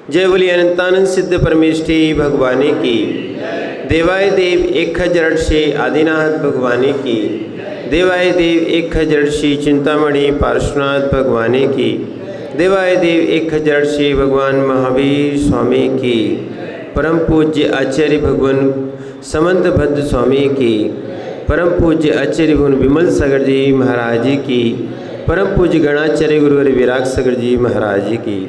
जय बोली अनंतानंद सिद्ध परमेष्ठी भगवानी की। देवाय देव 1008 आदिनाथ भगवानी की। देवाय देव 1008 चिंतामणि पार्श्वनाथ भगवानी की। देवाय देव 1008 भगवान महावीर स्वामी की। परम पूज्य आचार्य भगवान समंत भद्र स्वामी की। परम पूज्य आचार्य भगवान विमल सागर जी महाराज जी की। परम पूज्य गणाचार्य गुरुवर विराग सागर जी महाराज जी की।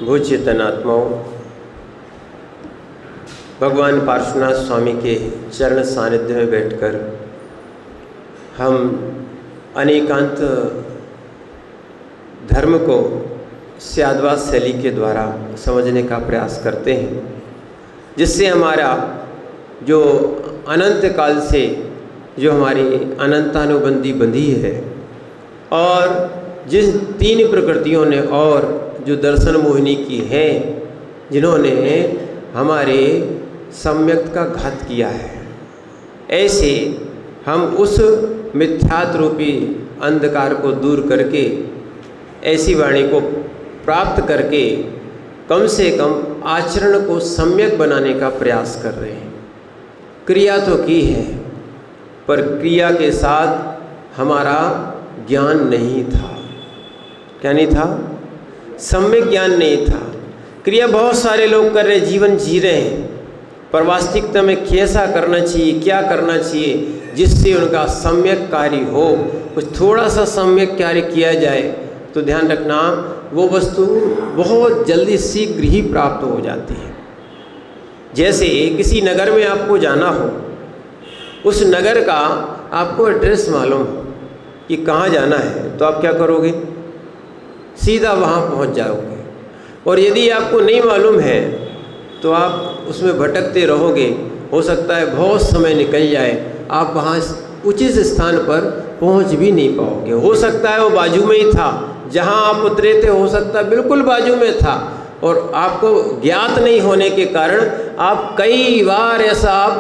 भूत चेतन आत्माओं, भगवान पार्श्वनाथ स्वामी के चरण सानिध्य में बैठकर हम अनेकांत धर्म को स्याद्वाद शैली के द्वारा समझने का प्रयास करते हैं, जिससे हमारा जो अनंत काल से जो हमारी अनंतानुबंधी बंधी है और जिन 3 प्रकृतियों ने और जो दर्शन मोहिनी की है, जिन्होंने हमारे सम्यक्त का घात किया है, ऐसे हम उस मिथ्यात्व रूपी अंधकार को दूर करके ऐसी वाणी को प्राप्त करके कम से कम आचरण को सम्यक बनाने का प्रयास कर रहे हैं। क्रिया तो की है, पर क्रिया के साथ हमारा ज्ञान नहीं था। क्या नहीं था? सम्यक ज्ञान नहीं था। क्रिया बहुत सारे लोग कर रहे, जीवन जी रहे हैं, पर वास्तविकता में कैसा करना चाहिए, क्या करना चाहिए, जिससे उनका सम्यक कार्य हो। कुछ थोड़ा सा सम्यक कार्य किया जाए तो ध्यान रखना वो वस्तु बहुत जल्दी शीघ्र ही प्राप्त हो जाती है। जैसे किसी नगर में आपको जाना हो, उस नगर का आपको एड्रेस मालूम हो कि कहाँ जाना है, तो आप क्या करोगे? सीधा वहाँ पहुँच जाओगे। और यदि आपको नहीं मालूम है तो आप उसमें भटकते रहोगे। हो सकता है बहुत समय निकल जाए, आप वहाँ उचित स्थान पर पहुँच भी नहीं पाओगे। हो सकता है वो बाजू में ही था, जहाँ आप उतरे थे हो सकता है बिल्कुल बाजू में था, और आपको ज्ञात नहीं होने के कारण आप कई बार ऐसा आप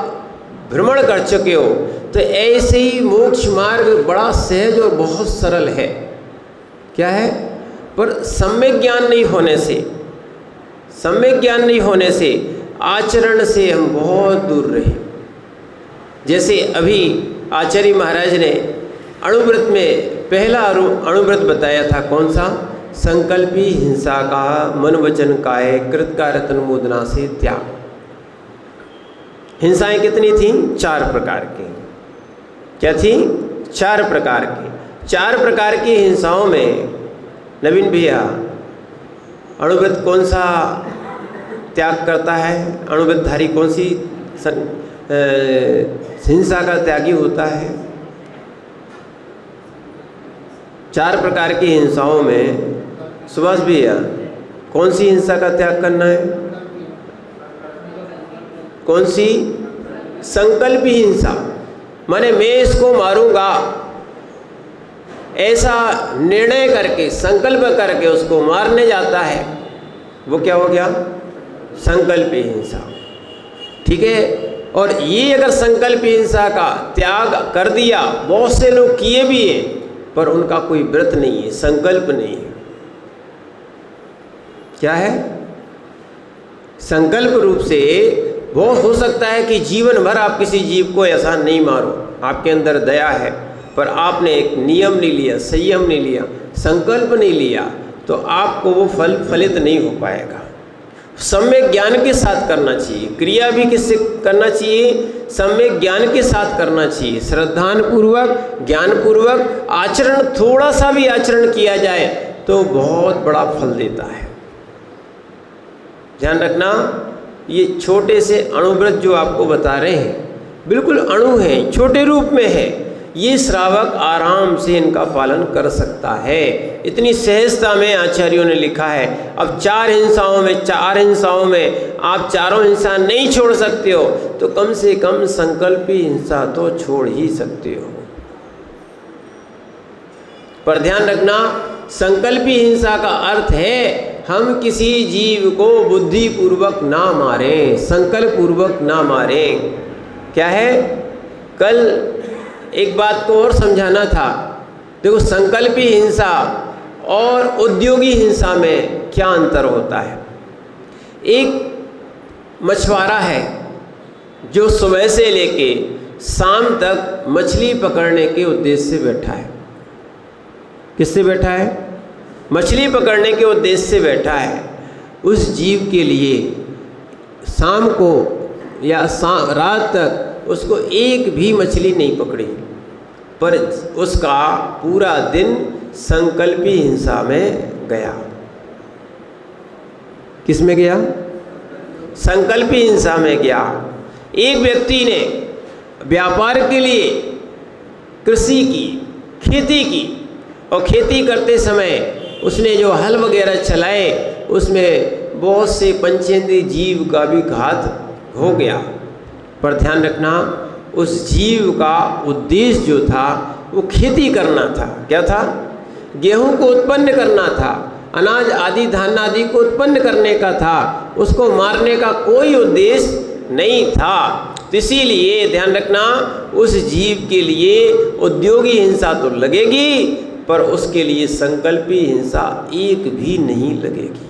भ्रमण कर चुके हो। तो ऐसे ही मोक्ष मार्ग बड़ा सहज और बहुत सरल है। क्या है? पर सम्यक ज्ञान नहीं होने से, सम्यक ज्ञान नहीं होने से आचरण से हम बहुत दूर रहे। जैसे अभी आचार्य महाराज ने अणुव्रत में पहला अणुव्रत बताया था, कौन सा? संकल्पी हिंसा का मन वचन काय कृतकारतन मोदना से त्याग। हिंसाएं कितनी थीं? 4 प्रकार की। क्या थी? 4 प्रकार की। 4 प्रकार की हिंसाओं में नवीन भैया अणुव्रत कौन सा त्याग करता है? अणुव्रतधारी कौन सी हिंसा का त्यागी होता है? 4 प्रकार की हिंसाओं में सुभाष भैया कौन सी हिंसा का त्याग करना है? कौन सी? संकल्पी हिंसा। माने मैं इसको मारूंगा, ऐसा निर्णय करके संकल्प करके उसको मारने जाता है, वो क्या हो गया? संकल्पी हिंसा। ठीक है। और ये अगर संकल्प हिंसा का त्याग कर दिया, बहुत से लोग किए भी हैं, पर उनका कोई व्रत नहीं है, संकल्प नहीं है। क्या है? संकल्प रूप से बहुत हो सकता है कि जीवन भर आप किसी जीव को ऐसा नहीं मारो, आपके अंदर दया है, पर आपने एक नियम नहीं लिया, संयम नहीं लिया, संकल्प नहीं लिया, तो आपको वो फल फलित नहीं हो पाएगा। सम्यक ज्ञान के साथ करना चाहिए। क्रिया भी किससे करना चाहिए? सम्यक ज्ञान के साथ करना चाहिए। श्रद्धापूर्वक, ज्ञानपूर्वक आचरण, थोड़ा सा भी आचरण किया जाए तो बहुत बड़ा फल देता है। ध्यान रखना, ये छोटे से अणुव्रत जो आपको बता रहे हैं बिल्कुल अणु हैं, छोटे रूप में है। ये श्रावक आराम से इनका पालन कर सकता है। इतनी सहजता में आचार्यों ने लिखा है। अब 4 हिंसाओं में आप चारों हिंसा नहीं छोड़ सकते हो, तो कम से कम संकल्पी हिंसा तो छोड़ ही सकते हो। पर ध्यान रखना, संकल्पी हिंसा का अर्थ है हम किसी जीव को बुद्धिपूर्वक ना मारें, संकल्प पूर्वक ना मारें। क्या है? कल एक बात को और समझाना था। देखो, संकल्पी हिंसा और उद्योगी हिंसा में क्या अंतर होता है। एक मछुआरा है जो सुबह से लेके शाम तक मछली पकड़ने के उद्देश्य से बैठा है। किससे बैठा है? मछली पकड़ने के उद्देश्य से बैठा है। उस जीव के लिए शाम को या रात तक उसको एक भी मछली नहीं पकड़ी, पर उसका पूरा दिन संकल्पी हिंसा में गया। किस में गया? संकल्पी हिंसा में गया। एक व्यक्ति ने व्यापार के लिए कृषि की, खेती की, और खेती करते समय उसने जो हल वगैरह चलाए उसमें बहुत से पंचेंद्रिय जीव का भी घात हो गया। पर ध्यान रखना, उस जीव का उद्देश्य जो था वो खेती करना था। क्या था? गेहूं को उत्पन्न करना था, अनाज आदि धान आदि को उत्पन्न करने का था। उसको मारने का कोई उद्देश्य नहीं था। तो इसीलिए ध्यान रखना, उस जीव के लिए उद्योगी हिंसा तो लगेगी, पर उसके लिए संकल्पी हिंसा एक भी नहीं लगेगी।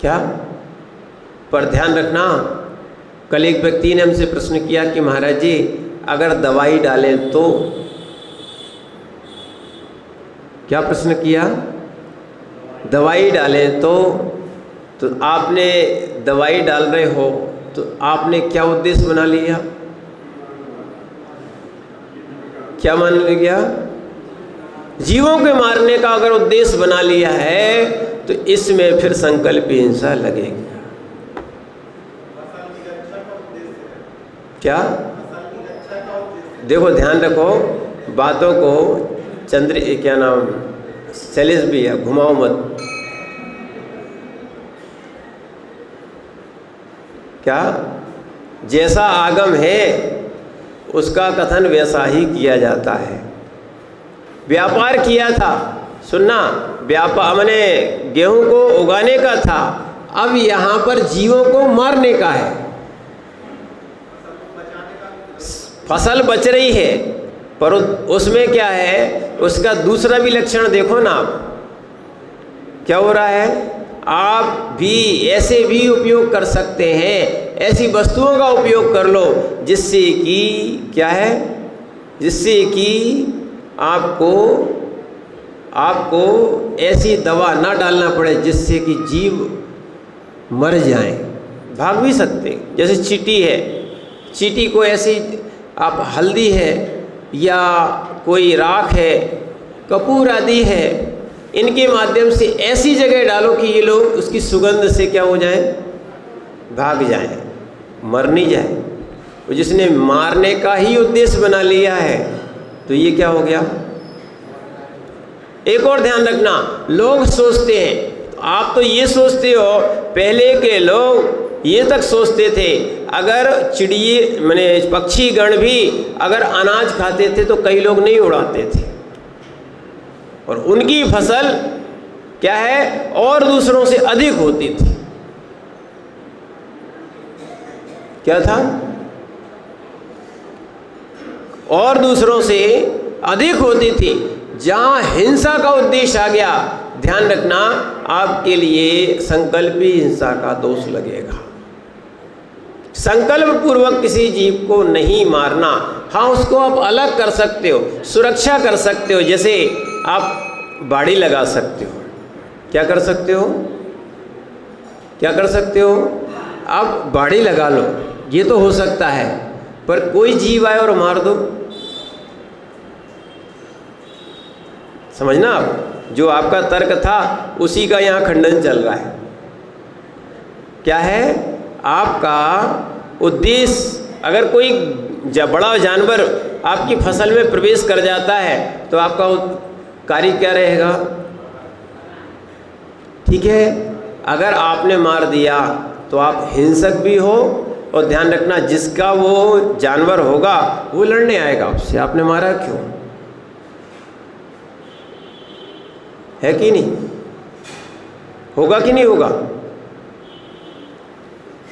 क्या? पर ध्यान रखना, कल एक व्यक्ति ने हमसे प्रश्न किया कि महाराज जी, अगर दवाई डालें तो? क्या प्रश्न किया? दवाई डालें तो आपने दवाई डाल रहे हो तो आपने क्या उद्देश्य बना लिया? क्या मान लिया? जीवों के मारने का अगर उद्देश्य बना लिया है तो इसमें फिर संकल्पी हिंसा लगेगी। क्या? देखो, ध्यान रखो, बातों को क्या नाम सैलिस भी है, घुमाओ मत। क्या? जैसा आगम है उसका कथन वैसा ही किया जाता है। व्यापार किया था, सुनना, व्यापार मैंने गेहूं को उगाने का था, अब यहाँ पर जीवों को मारने का है। फसल बच रही है, पर उसमें क्या है, उसका दूसरा भी लक्षण देखो ना आप। क्या हो रहा है? आप भी ऐसे भी उपयोग कर सकते हैं, ऐसी वस्तुओं का उपयोग कर लो जिससे कि क्या है, जिससे कि आपको ऐसी दवा ना डालना पड़े जिससे कि जीव मर जाएं। भाग भी सकते, जैसे चींटी है, चींटी को ऐसी आप हल्दी है या कोई राख है, कपूर आदि है, इनके माध्यम से ऐसी जगह डालो कि ये लोग उसकी सुगंध से क्या हो जाएं, भाग जाएं, मर नहीं जाए। तो जिसने मारने का ही उद्देश्य बना लिया है तो ये क्या हो गया। एक और ध्यान रखना, लोग सोचते हैं, आप तो ये सोचते हो, पहले के लोग ये तक सोचते थे अगर चिड़िए माने पक्षी गण भी अगर अनाज खाते थे तो कई लोग नहीं उड़ाते थे, और उनकी फसल क्या है और दूसरों से अधिक होती थी। क्या था? और दूसरों से अधिक होती थी। जहां हिंसा का उद्देश्य आ गया, ध्यान रखना, आपके लिए संकल्पी हिंसा का दोष लगेगा। संकल्प पूर्वक किसी जीव को नहीं मारना। हाँ, उसको आप अलग कर सकते हो, सुरक्षा कर सकते हो, जैसे आप बाड़ी लगा सकते हो। क्या कर सकते हो? क्या कर सकते हो? आप बाड़ी लगा लो, ये तो हो सकता है, पर कोई जीव आए और मार दो, समझना आप, जो आपका तर्क था उसी का यहाँ खंडन चल रहा है। क्या है आपका उद्देश्य? अगर कोई बड़ा जानवर आपकी फसल में प्रवेश कर जाता है तो आपका कार्य क्या रहेगा? ठीक है, अगर आपने मार दिया तो आप हिंसक भी हो, और ध्यान रखना जिसका वो जानवर होगा वो लड़ने आएगा आपसे, आपने मारा क्यों, है कि नहीं? होगा कि नहीं होगा?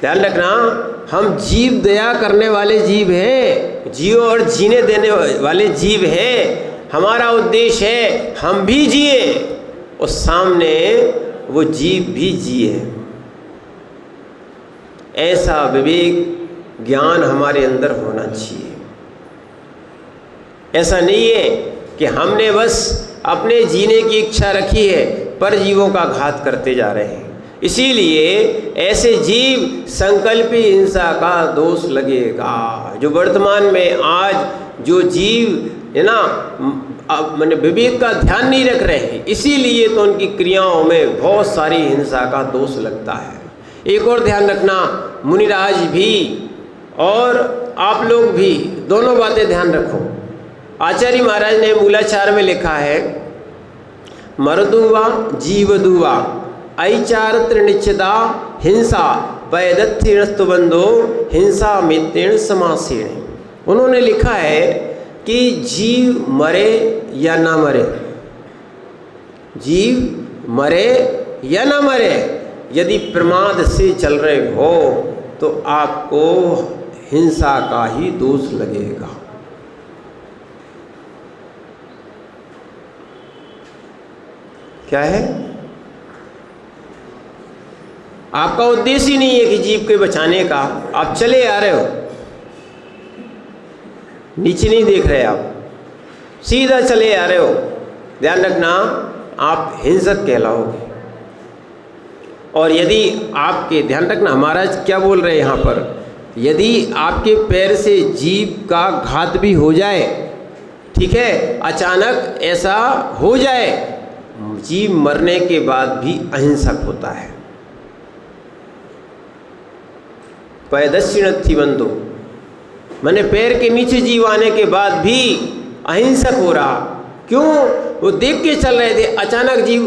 ध्यान रखना, हम जीव दया करने वाले जीव हैं। जियो और जीने देने वाले जीव हैं। हमारा उद्देश्य है हम भी जिए और सामने वो जीव भी जिए। ऐसा विवेक ज्ञान हमारे अंदर होना चाहिए। ऐसा नहीं है कि हमने बस अपने जीने की इच्छा रखी है पर जीवों का घात करते जा रहे हैं। इसीलिए ऐसे जीव संकल्पी हिंसा का दोष लगेगा। जो वर्तमान में आज जो जीव है ना मैंने विवेक का ध्यान नहीं रख रहे हैं, इसीलिए तो उनकी क्रियाओं में बहुत सारी हिंसा का दोष लगता है। एक और ध्यान रखना, मुनिराज भी और आप लोग भी दोनों बातें ध्यान रखो। आचार्य महाराज ने मूलाचार में लिखा है, मरदुवा जीवदुवा ऐचारत्र निश्चिता हिंसा वैदत्थिणस्तु बंधो हिंसा मित्रेण समासेण। उन्होंने लिखा है कि जीव मरे या ना मरे, जीव मरे या ना मरे, यदि प्रमाद से चल रहे हो तो आपको हिंसा का ही दोष लगेगा। क्या है? आपका उद्देश्य ही नहीं है कि जीव के बचाने का, आप चले आ रहे हो, नीचे नहीं देख रहे, आप सीधा चले आ रहे हो। ध्यान रखना, आप हिंसक कहलाओगे। और यदि आपके, ध्यान रखना महाराज क्या बोल रहे हैं यहाँ पर, यदि आपके पैर से जीव का घात भी हो जाए, ठीक है, अचानक ऐसा हो जाए, जीव मरने के बाद भी अहिंसक होता है। पैदस्यिणत्थि बंधो, मैंने पैर के नीचे जीव आने के बाद भी अहिंसक हो रहा। क्यों? वो देख के चल रहे थे, अचानक जीव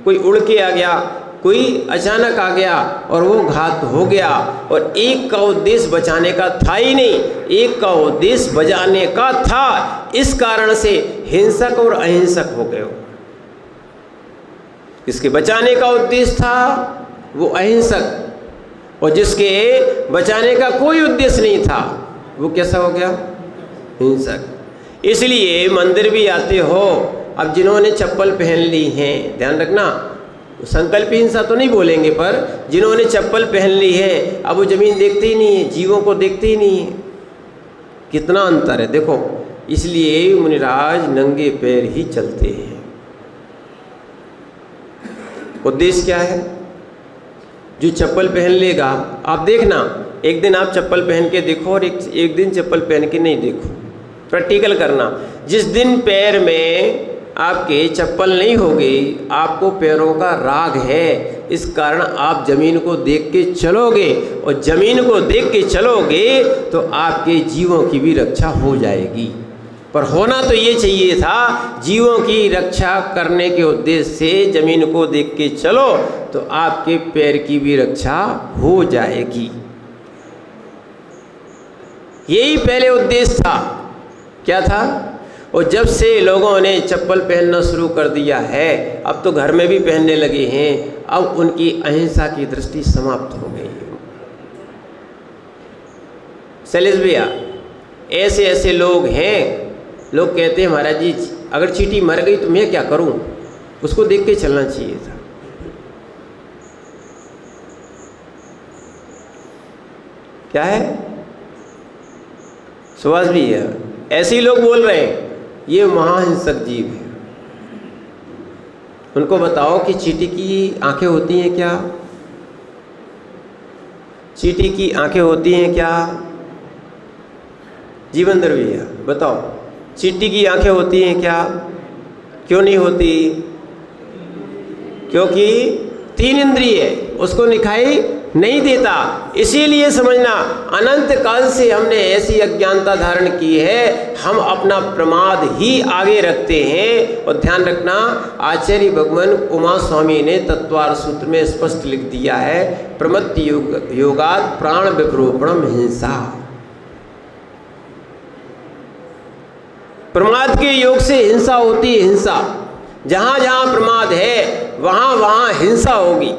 कोई उड़ के आ गया, कोई अचानक आ गया और वो घात हो गया। और एक का उद्देश्य बचाने का था ही नहीं, एक का उद्देश्य बचाने का था, इस कारण से हिंसक और अहिंसक हो गए। जिसके बचाने का उद्देश्य था वो अहिंसक, और जिसके बचाने का कोई उद्देश्य नहीं था वो कैसा हो गया? हिंसक। इसलिए मंदिर भी आते हो, अब जिन्होंने चप्पल पहन ली हैं, ध्यान रखना, संकल्प हिंसा तो नहीं बोलेंगे, पर जिन्होंने चप्पल पहन ली है अब वो ज़मीन देखते ही नहीं है, जीवों को देखते ही नहीं है। कितना अंतर है देखो। इसलिए मुनिराज नंगे पैर ही चलते हैं। उद्देश्य क्या है? जो चप्पल पहन लेगा, आप देखना, एक दिन आप चप्पल पहन के देखो और एक दिन चप्पल पहन के नहीं देखो, प्रैक्टिकल करना। जिस दिन पैर में आपके चप्पल नहीं होगी, आपको पैरों का राग है, इस कारण आप ज़मीन को देख के चलोगे, और ज़मीन को देख के चलोगे तो आपके जीवों की भी रक्षा हो जाएगी। पर होना तो ये चाहिए था, जीवों की रक्षा करने के उद्देश्य से ज़मीन को देख के चलो तो आपके पैर की भी रक्षा हो जाएगी। यही पहले उद्देश्य था। क्या था? और जब से लोगों ने चप्पल पहनना शुरू कर दिया है, अब तो घर में भी पहनने लगे हैं, अब उनकी अहिंसा की दृष्टि समाप्त हो गई है। शैलेश भैया, ऐसे ऐसे लोग हैं, लोग कहते हैं महाराज जी अगर चींटी मर गई तो मैं क्या करूं? उसको देख के चलना चाहिए था। क्या है? सुभाष भी है, ऐसे ही लोग बोल रहे हैं ये महाहिंसक जीव है। उनको बताओ कि चींटी की आंखें होती हैं क्या? चींटी की आंखें होती हैं क्या? जीवनदर भैया बताओ, चींटी की आंखें होती हैं क्या? क्यों नहीं होती? क्योंकि 3 इंद्रिय उसको दिखाई नहीं देता। इसीलिए समझना, अनंत काल से हमने ऐसी अज्ञानता धारण की है, हम अपना प्रमाद ही आगे रखते हैं। और ध्यान रखना, आचार्य भगवान उमा स्वामी ने तत्वार सूत्र में स्पष्ट लिख दिया है, प्रमत्ति योगात प्राण विप्रोपणम हिंसा। प्रमाद के योग से हिंसा होती है। हिंसा जहाँ जहाँ प्रमाद है वहाँ वहाँ हिंसा होगी।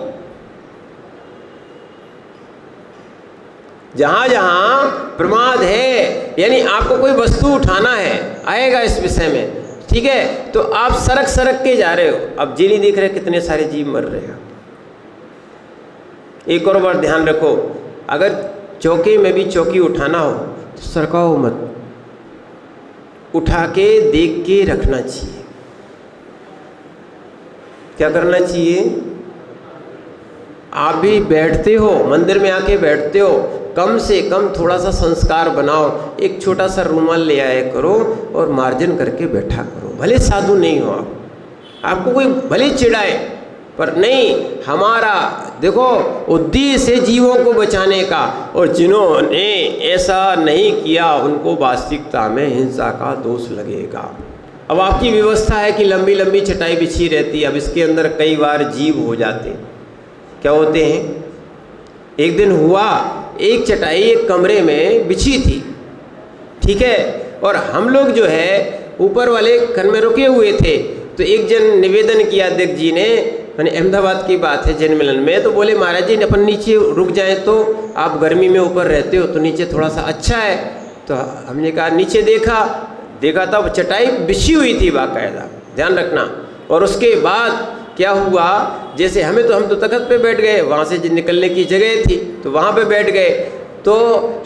जहाँ जहाँ प्रमाद है, यानी आपको कोई वस्तु उठाना है, आएगा इस विषय में, ठीक है, तो आप सरक सरक के जा रहे हो। अब जी नहीं देख रहे कितने सारे जीव मर रहे हैं। एक और बार ध्यान रखो, अगर चौकी में भी चौकी उठाना हो तो सरकाओ मत, उठा के देख के रखना चाहिए। क्या करना चाहिए? आप भी बैठते हो, मंदिर में आके बैठते हो, कम से कम थोड़ा सा संस्कार बनाओ, एक छोटा सा रुमाल ले आया करो और मार्जन करके बैठा करो। भले साधु नहीं हो आप, आपको कोई भले चिढ़ाए, पर नहीं, हमारा देखो उद्देश्य है जीवों को बचाने का, और जिन्होंने ऐसा नहीं किया उनको वास्तविकता में हिंसा का दोष लगेगा। अब आपकी व्यवस्था है कि लंबी लंबी चटाई बिछी रहती है, अब इसके अंदर कई बार जीव हो जाते, क्या होते हैं? एक दिन हुआ, एक चटाई एक कमरे में बिछी थी, ठीक है, और हम लोग जो है ऊपर वाले खन में रुके हुए थे, तो एक जन निवेदन किया अध्यक्ष जी ने, मैंने अहमदाबाद की बात है जन मिलन में, तो बोले महाराज जी अपन नीचे रुक जाएं, तो आप गर्मी में ऊपर रहते हो तो नीचे थोड़ा सा अच्छा है। तो हमने कहा नीचे देखा तब चटाई बिछी हुई थी बाकायदा, ध्यान रखना। और उसके बाद क्या हुआ, जैसे हम तो तख्त पे बैठ गए, वहाँ से निकलने की जगह थी तो वहाँ पे बैठ गए, तो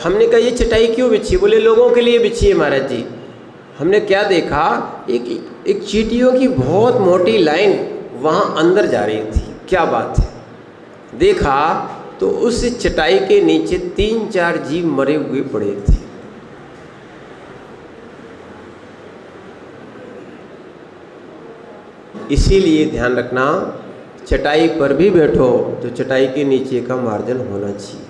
हमने कहा ये चटाई क्यों बिछी? बोले लोगों के लिए बिछी है महाराज जी। हमने क्या देखा, एक चींटियों की बहुत मोटी लाइन वहाँ अंदर जा रही थी। क्या बात है, देखा तो उस चटाई के नीचे 3-4 जीव मरे हुए पड़े थे। इसीलिए ध्यान रखना, चटाई पर भी बैठो तो चटाई के नीचे का मार्जन होना चाहिए।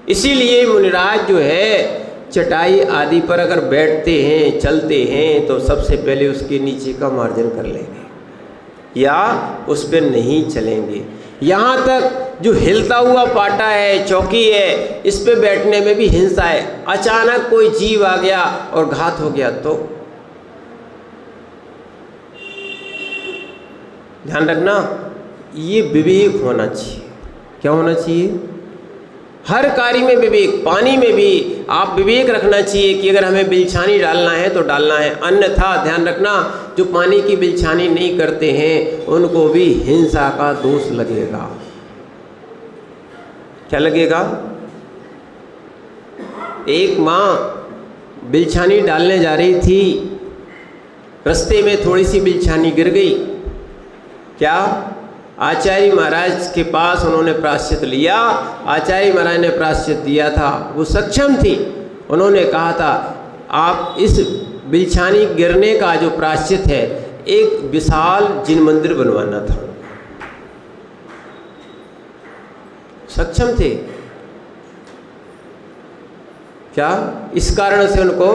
इसीलिए मुनिराज जो है चटाई आदि पर अगर बैठते हैं, चलते हैं, तो सबसे पहले उसके नीचे का मार्जन कर लेंगे या उस पर नहीं चलेंगे। यहाँ तक जो हिलता हुआ पाटा है, चौकी है, इस पे बैठने में भी हिंसा है। अचानक कोई जीव आ गया और घात हो गया तो ध्यान रखना, ये विवेक होना चाहिए। क्या होना चाहिए? हर कार्य में विवेक। पानी में भी आप विवेक रखना चाहिए कि अगर हमें बिलछानी डालना है तो डालना है, अन्यथा ध्यान रखना जो पानी की बिलछानी नहीं करते हैं उनको भी हिंसा का दोष लगेगा। क्या लगेगा? एक माँ बिलछानी डालने जा रही थी, रास्ते में थोड़ी सी बिलछानी गिर गई। क्या? आचार्य महाराज के पास उन्होंने प्रायश्चित लिया, आचार्य महाराज ने प्रायश्चित दिया था, वो सक्षम थी। उन्होंने कहा था आप इस बिलछानी गिरने का जो प्रायश्चित है, एक विशाल जिन मंदिर बनवाना था। सक्षम थे। क्या? इस कारण से उनको,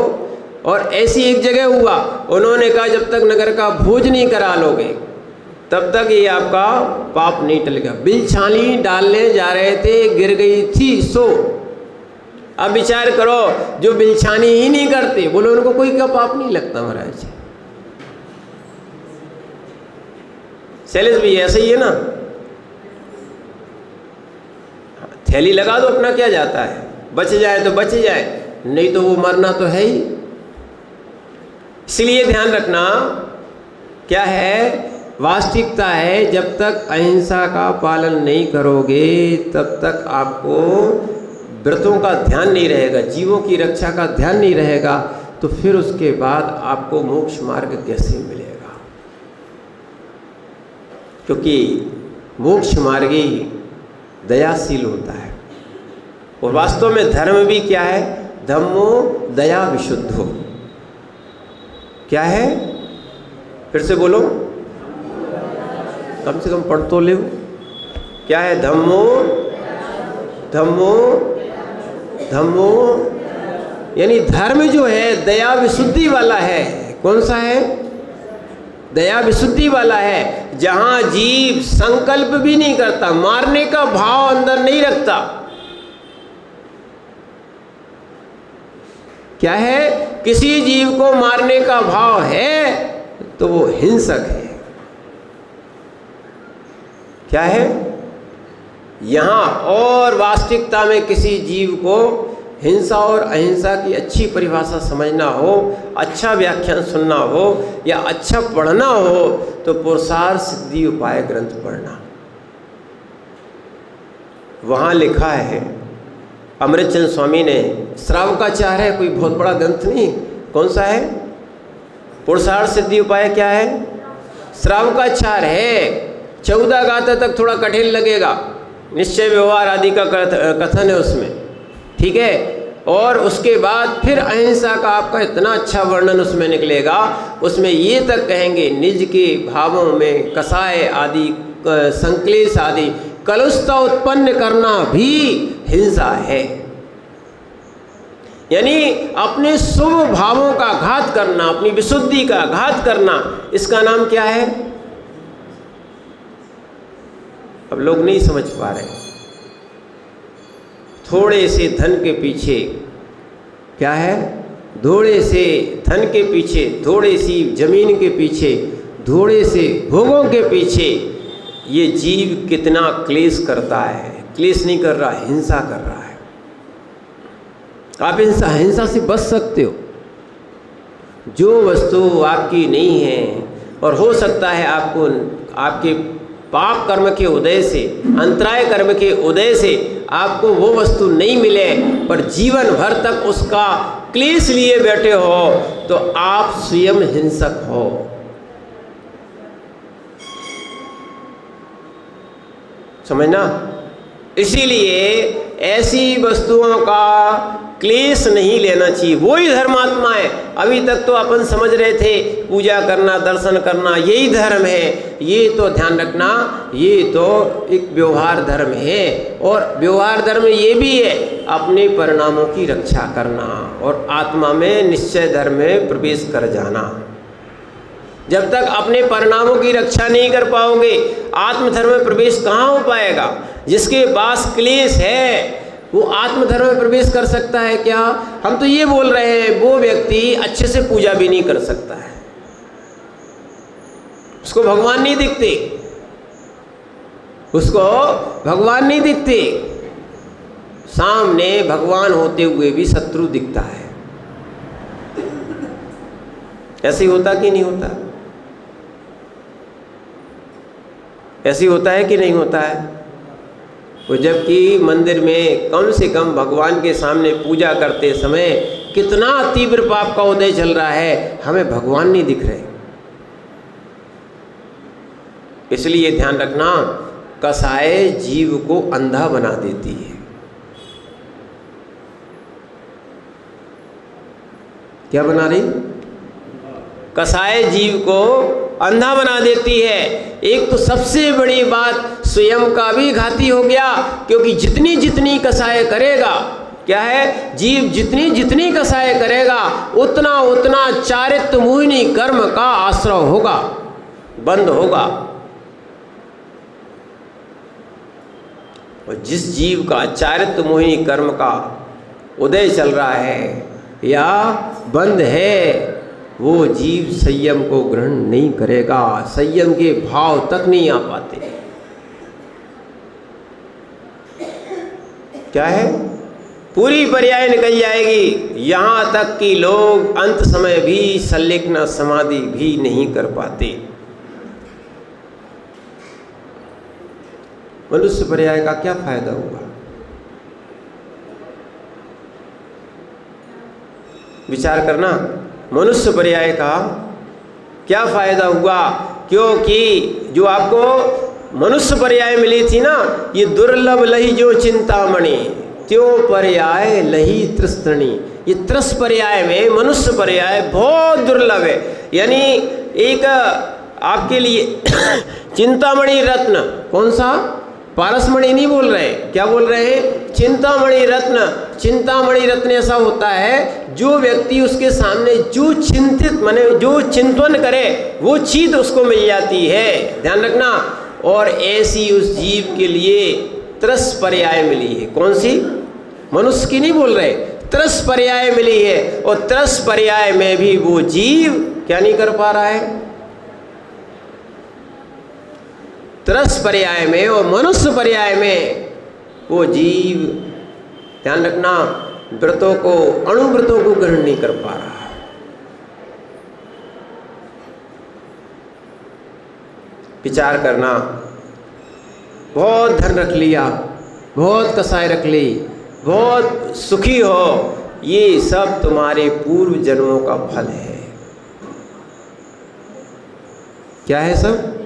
और ऐसी एक जगह हुआ, उन्होंने कहा जब तक नगर का भोज नहीं करा लोगे तब तक ये आपका पाप नहीं टलेगा। बिलछानी डालने जा रहे थे, गिर गई थी सो। अब विचार करो, जो बिलछानी ही नहीं करते, बोलो उनको कोई क्या पाप नहीं लगता महाराज। शैलेश भी ऐसे ही है ना, थैली लगा दो अपना, क्या जाता है, बच जाए तो बच जाए, नहीं तो वो मरना तो है ही। इसलिए ध्यान रखना, क्या है वास्तविकता है, जब तक अहिंसा का पालन नहीं करोगे तब तक आपको व्रतों का ध्यान नहीं रहेगा, जीवों की रक्षा का ध्यान नहीं रहेगा, तो फिर उसके बाद आपको मोक्ष मार्ग कैसे मिलेगा? क्योंकि मोक्ष मार्गी दयाशील होता है। और वास्तव में धर्म भी क्या है? धम्मो दया विशुद्धो। क्या है? फिर से बोलो, कम से कम पढ़ तो ले। क्या है? धम्मो धम्मो धम्मो, यानी धर्म जो है दया विशुद्धि वाला है। कौन सा है? दया विशुद्धि वाला है, जहां जीव संकल्प भी नहीं करता, मारने का भाव अंदर नहीं रखता। क्या है? किसी जीव को मारने का भाव है तो वो हिंसक है। क्या है? यहाँ और वास्तविकता में किसी जीव को हिंसा और अहिंसा की अच्छी परिभाषा समझना हो, अच्छा व्याख्यान सुनना हो या अच्छा पढ़ना हो तो पुरुषार्थ सिद्धि उपाय ग्रंथ पढ़ना। वहाँ लिखा है, अमृतचंद स्वामी ने, श्रावकाचार्य है, कोई बहुत बड़ा ग्रंथ नहीं, कौन सा है? पुरुषार्थ सिद्धि उपाय क्या है? श्रावकाचार्य है। 14 गाथा तक थोड़ा कठिन लगेगा, निश्चय व्यवहार आदि का कथन है उसमें, ठीक है। और उसके बाद फिर अहिंसा का आपका इतना अच्छा वर्णन उसमें निकलेगा, उसमें ये तक कहेंगे निज के भावों में कसाय आदि, संक्लेश आदि, कलुषता उत्पन्न करना भी हिंसा है। यानी अपने शुभ भावों का घात करना, अपनी विशुद्धि का घात करना, इसका नाम क्या है? अब लोग नहीं समझ पा रहे। थोड़े से धन के पीछे क्या है? थोड़े से धन के पीछे, थोड़ी सी जमीन के पीछे, थोड़े से भोगों के पीछे ये जीव कितना क्लेश करता है। क्लेश नहीं कर रहा, हिंसा कर रहा है। आप हिंसा से बच सकते हो। जो वस्तु आपकी नहीं है और हो सकता है आपको आपके पाप कर्म के उदय से, अंतराय कर्म के उदय से आपको वो वस्तु नहीं मिले, पर जीवन भर तक उसका क्लेश लिए बैठे हो, तो आप स्वयं हिंसक हो। समझना? इसीलिए ऐसी वस्तुओं का क्लेश नहीं लेना चाहिए। वो ही धर्मात्मा है। अभी तक तो अपन समझ रहे थे पूजा करना, दर्शन करना यही धर्म है। ये तो ध्यान रखना, ये तो एक व्यवहार धर्म है। और व्यवहार धर्म ये भी है अपने परिणामों की रक्षा करना और आत्मा में निश्चय धर्म में प्रवेश कर जाना। जब तक अपने परिणामों की रक्षा नहीं कर पाओगे, आत्मधर्म में प्रवेश कहाँ हो पाएगा? जिसके पास क्लेश है वो आत्मधर्म में प्रवेश कर सकता है क्या? हम तो ये बोल रहे हैं वो व्यक्ति अच्छे से पूजा भी नहीं कर सकता है, उसको भगवान नहीं दिखते, उसको भगवान नहीं दिखते। सामने भगवान होते हुए भी शत्रु दिखता है। ऐसे होता कि नहीं होता? ऐसे होता है कि नहीं होता है? वो जबकि मंदिर में कम से कम भगवान के सामने पूजा करते समय कितना तीव्र पाप का उदय चल रहा है, हमें भगवान नहीं दिख रहे। इसलिए ध्यान रखना, कसाय जीव को अंधा बना देती है। क्या बना रही? कसाय जीव को अंधा बना देती है। एक तो सबसे बड़ी बात, स्वयं का भी घाती हो गया, क्योंकि जितनी जितनी कसाय करेगा, क्या है, जीव जितनी जितनी कसाय करेगा उतना उतना चारित्र मोहिनी कर्म का आश्रय होगा, बंद होगा। और जिस जीव का चारित्र मोहिनी कर्म का उदय चल रहा है या बंद है, वो जीव संयम को ग्रहण नहीं करेगा, संयम के भाव तक नहीं आ पाते। क्या है? पूरी पर्याय निकल जाएगी। यहाँ तक कि लोग अंत समय भी संलिग्न समाधि भी नहीं कर पाते। मनुष्य पर्याय का क्या फायदा हुआ? विचार करना, मनुष्य पर्याय का क्या फायदा हुआ? क्योंकि जो आपको मनुष्य पर्याय मिली थी ना, ये दुर्लभ लही जो चिंतामणि त्यों पर्याय लही तृष्णि। ये त्रस पर्याय में मनुष्य पर्याय बहुत दुर्लभ है। यानी एक आपके लिए चिंतामणि रत्न, कौन सा? पारसमणि नहीं बोल रहे, क्या बोल रहे हैं? चिंतामणि रत्न। चिंतामणि रत्न ऐसा होता है जो व्यक्ति उसके सामने जो चिंतित माने जो चिंतन करे वो चीज उसको मिल जाती है। ध्यान रखना। और ऐसी उस जीव के लिए त्रस पर्याय मिली है। कौन सी? मनुष्य की नहीं बोल रहे, त्रस पर्याय मिली है। और त्रस पर्याय में भी वो जीव क्या नहीं कर पा रहा है? त्रस पर्याय में और मनुष्य पर्याय में वो जीव, ध्यान रखना, व्रतों को, अणुव्रतों को ग्रहण नहीं कर पा रहा। विचार करना, बहुत धन रख लिया, बहुत कसाई रख ली, बहुत सुखी हो, ये सब तुम्हारे पूर्व जन्मों का फल है। क्या है? सब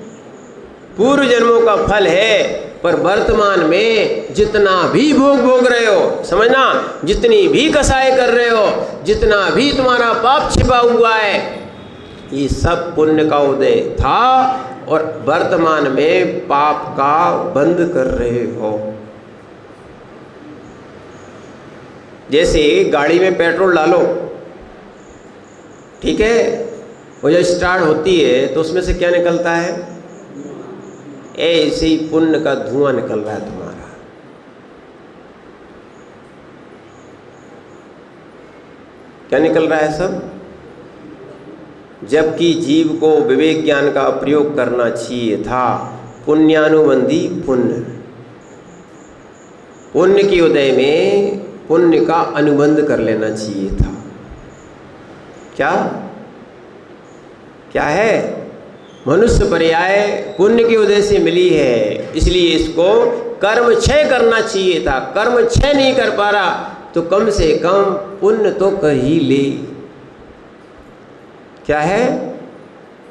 पूर्व जन्मों का फल है। पर वर्तमान में जितना भी भोग रहे हो, समझना, जितनी भी कसाई कर रहे हो, जितना भी तुम्हारा पाप छिपा हुआ है, ये सब पुण्य का उदय था और वर्तमान में पाप का बंद कर रहे हो। जैसे गाड़ी में पेट्रोल डालो, ठीक है, वो जब स्टार्ट होती है तो उसमें से क्या निकलता है? ऐसे ही पुण्य का धुआं निकल रहा है तुम्हारा। क्या निकल रहा है सब? जबकि जीव को विवेक ज्ञान का प्रयोग करना चाहिए था। पुण्यानुबंधी पुण्य, पुण्य के उदय में पुण्य का अनुबंध कर लेना चाहिए था। क्या क्या है? मनुष्य पर्याय पुण्य के उदय से मिली है, इसलिए इसको कर्म क्षय करना चाहिए था। कर्म क्षय नहीं कर पा रहा तो कम से कम पुण्य तो कर ही ले। क्या है?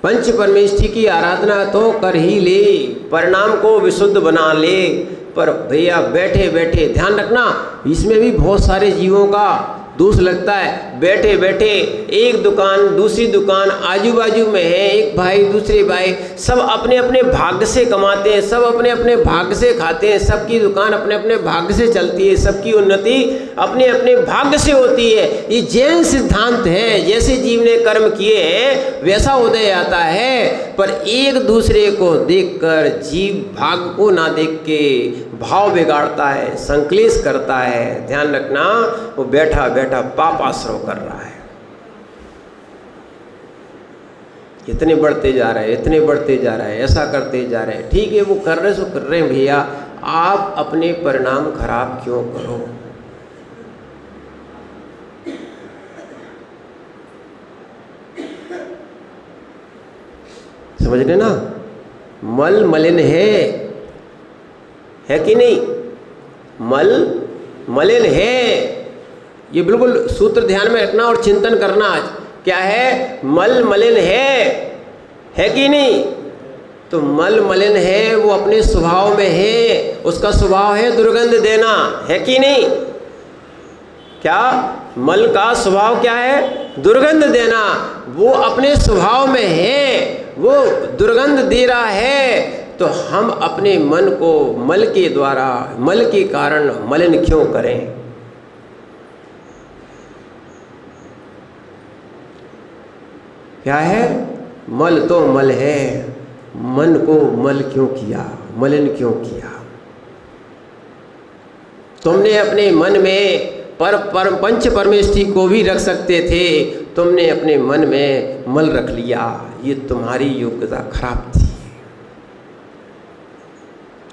पंच परमेष्ठी की आराधना तो कर ही ले, परिणाम को विशुद्ध बना ले। पर भैया बैठे बैठे, ध्यान रखना, इसमें भी बहुत सारे जीवों का दोष लगता है। बैठे बैठे एक दुकान दूसरी दुकान, आजू बाजू में है एक भाई दूसरे भाई, सब अपने अपने भाग्य से कमाते हैं, सब अपने अपने भाग्य से खाते हैं, सबकी दुकान अपने अपने भाग्य से चलती है, सबकी उन्नति अपने अपने भाग्य से होती है। ये जैन सिद्धांत है, जैसे जीव ने कर्म किए हैं वैसा उदय आता है। पर एक दूसरे को देखकर जीव भाग्य को ना देख के भाव बिगाड़ता है, संक्लेश करता है। ध्यान रखना, वो बैठा बैठा पाप आश्रव कर रहा है। इतने बढ़ते जा रहे हैं, इतने बढ़ते जा रहे हैं, ऐसा करते जा रहे हैं। ठीक है, वो कर रहे सो कर रहे हैं भैया, आप अपने परिणाम खराब क्यों करो? समझ रहे ना? मल मलिन है कि नहीं? मल मलिन है, ये बिल्कुल सूत्र ध्यान में रखना और चिंतन करना। आज क्या है? मल मलिन है कि नहीं? तो मल मलिन है, वो अपने स्वभाव में है, उसका स्वभाव है दुर्गंध देना, है कि नहीं? क्या मल का स्वभाव क्या है? दुर्गंध देना। वो अपने स्वभाव में है, वो दुर्गंध दे रहा है। तो हम अपने मन को मल के द्वारा, मल के कारण मलिन क्यों करें? क्या है? मल तो मल है, मन को मल क्यों किया, मलिन क्यों किया? तुमने अपने मन में पंच परमेष्ठी को भी रख सकते थे, तुमने अपने मन में मल रख लिया। ये तुम्हारी योग्यता खराब थी,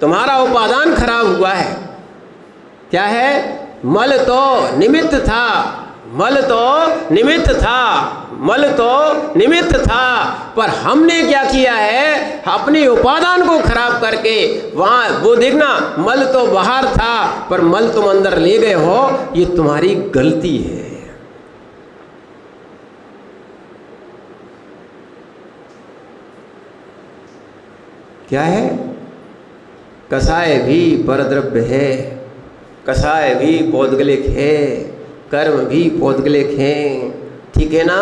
तुम्हारा उपादान खराब हुआ है। क्या है? मल तो निमित्त था, मल तो निमित्त था, मल तो निमित्त था। पर हमने क्या किया है? अपने उपादान को खराब करके वहाँ, वो देखना, मल तो बाहर था पर मल तुम अंदर ले गए हो, ये तुम्हारी गलती है। क्या है? कसाय भी परद्रव्य है, कसाय भी पौद्गलिक है, कर्म भी पौद्गलिक हैं, ठीक है ना?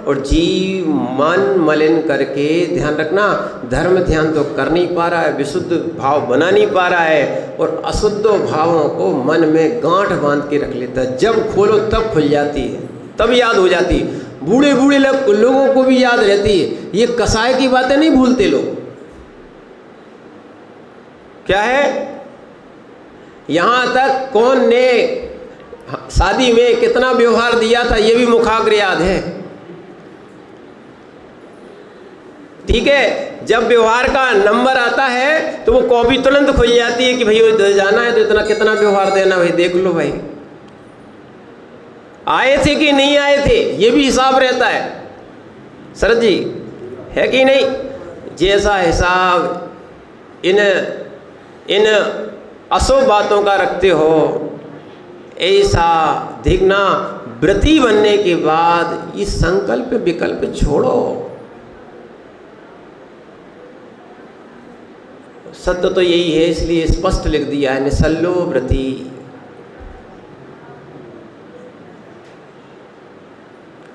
और जीव मन मलिन करके, ध्यान रखना, धर्म ध्यान तो कर नहीं पा रहा है, विशुद्ध भाव बना नहीं पा रहा है, और अशुद्ध भावों को मन में गांठ बांध के रख लेता है। जब खोलो तब खुल जाती है, तब याद हो जाती है। बूढ़े बूढ़े लोगों को भी याद रहती है, ये कसाय की बातें नहीं भूलते लोग। क्या है? यहाँ तक कौन ने शादी में कितना व्यवहार दिया था, ये भी मुखाग्र याद है। ठीक है। जब व्यवहार का नंबर आता है तो वो कॉपी तुरंत खुल जाती है कि भाई वो जाना है तो इतना कितना व्यवहार देना, भाई देख लो भाई आए थे कि नहीं आए थे, ये भी हिसाब रहता है शरद जी, है कि नहीं। जैसा हिसाब इन अशुभ बातों का रखते हो, ऐसा देखना व्रती बनने के बाद ये संकल्प विकल्प छोड़ो। सत्य तो यही है, इसलिए स्पष्ट लिख दिया है निसल्लो व्रती।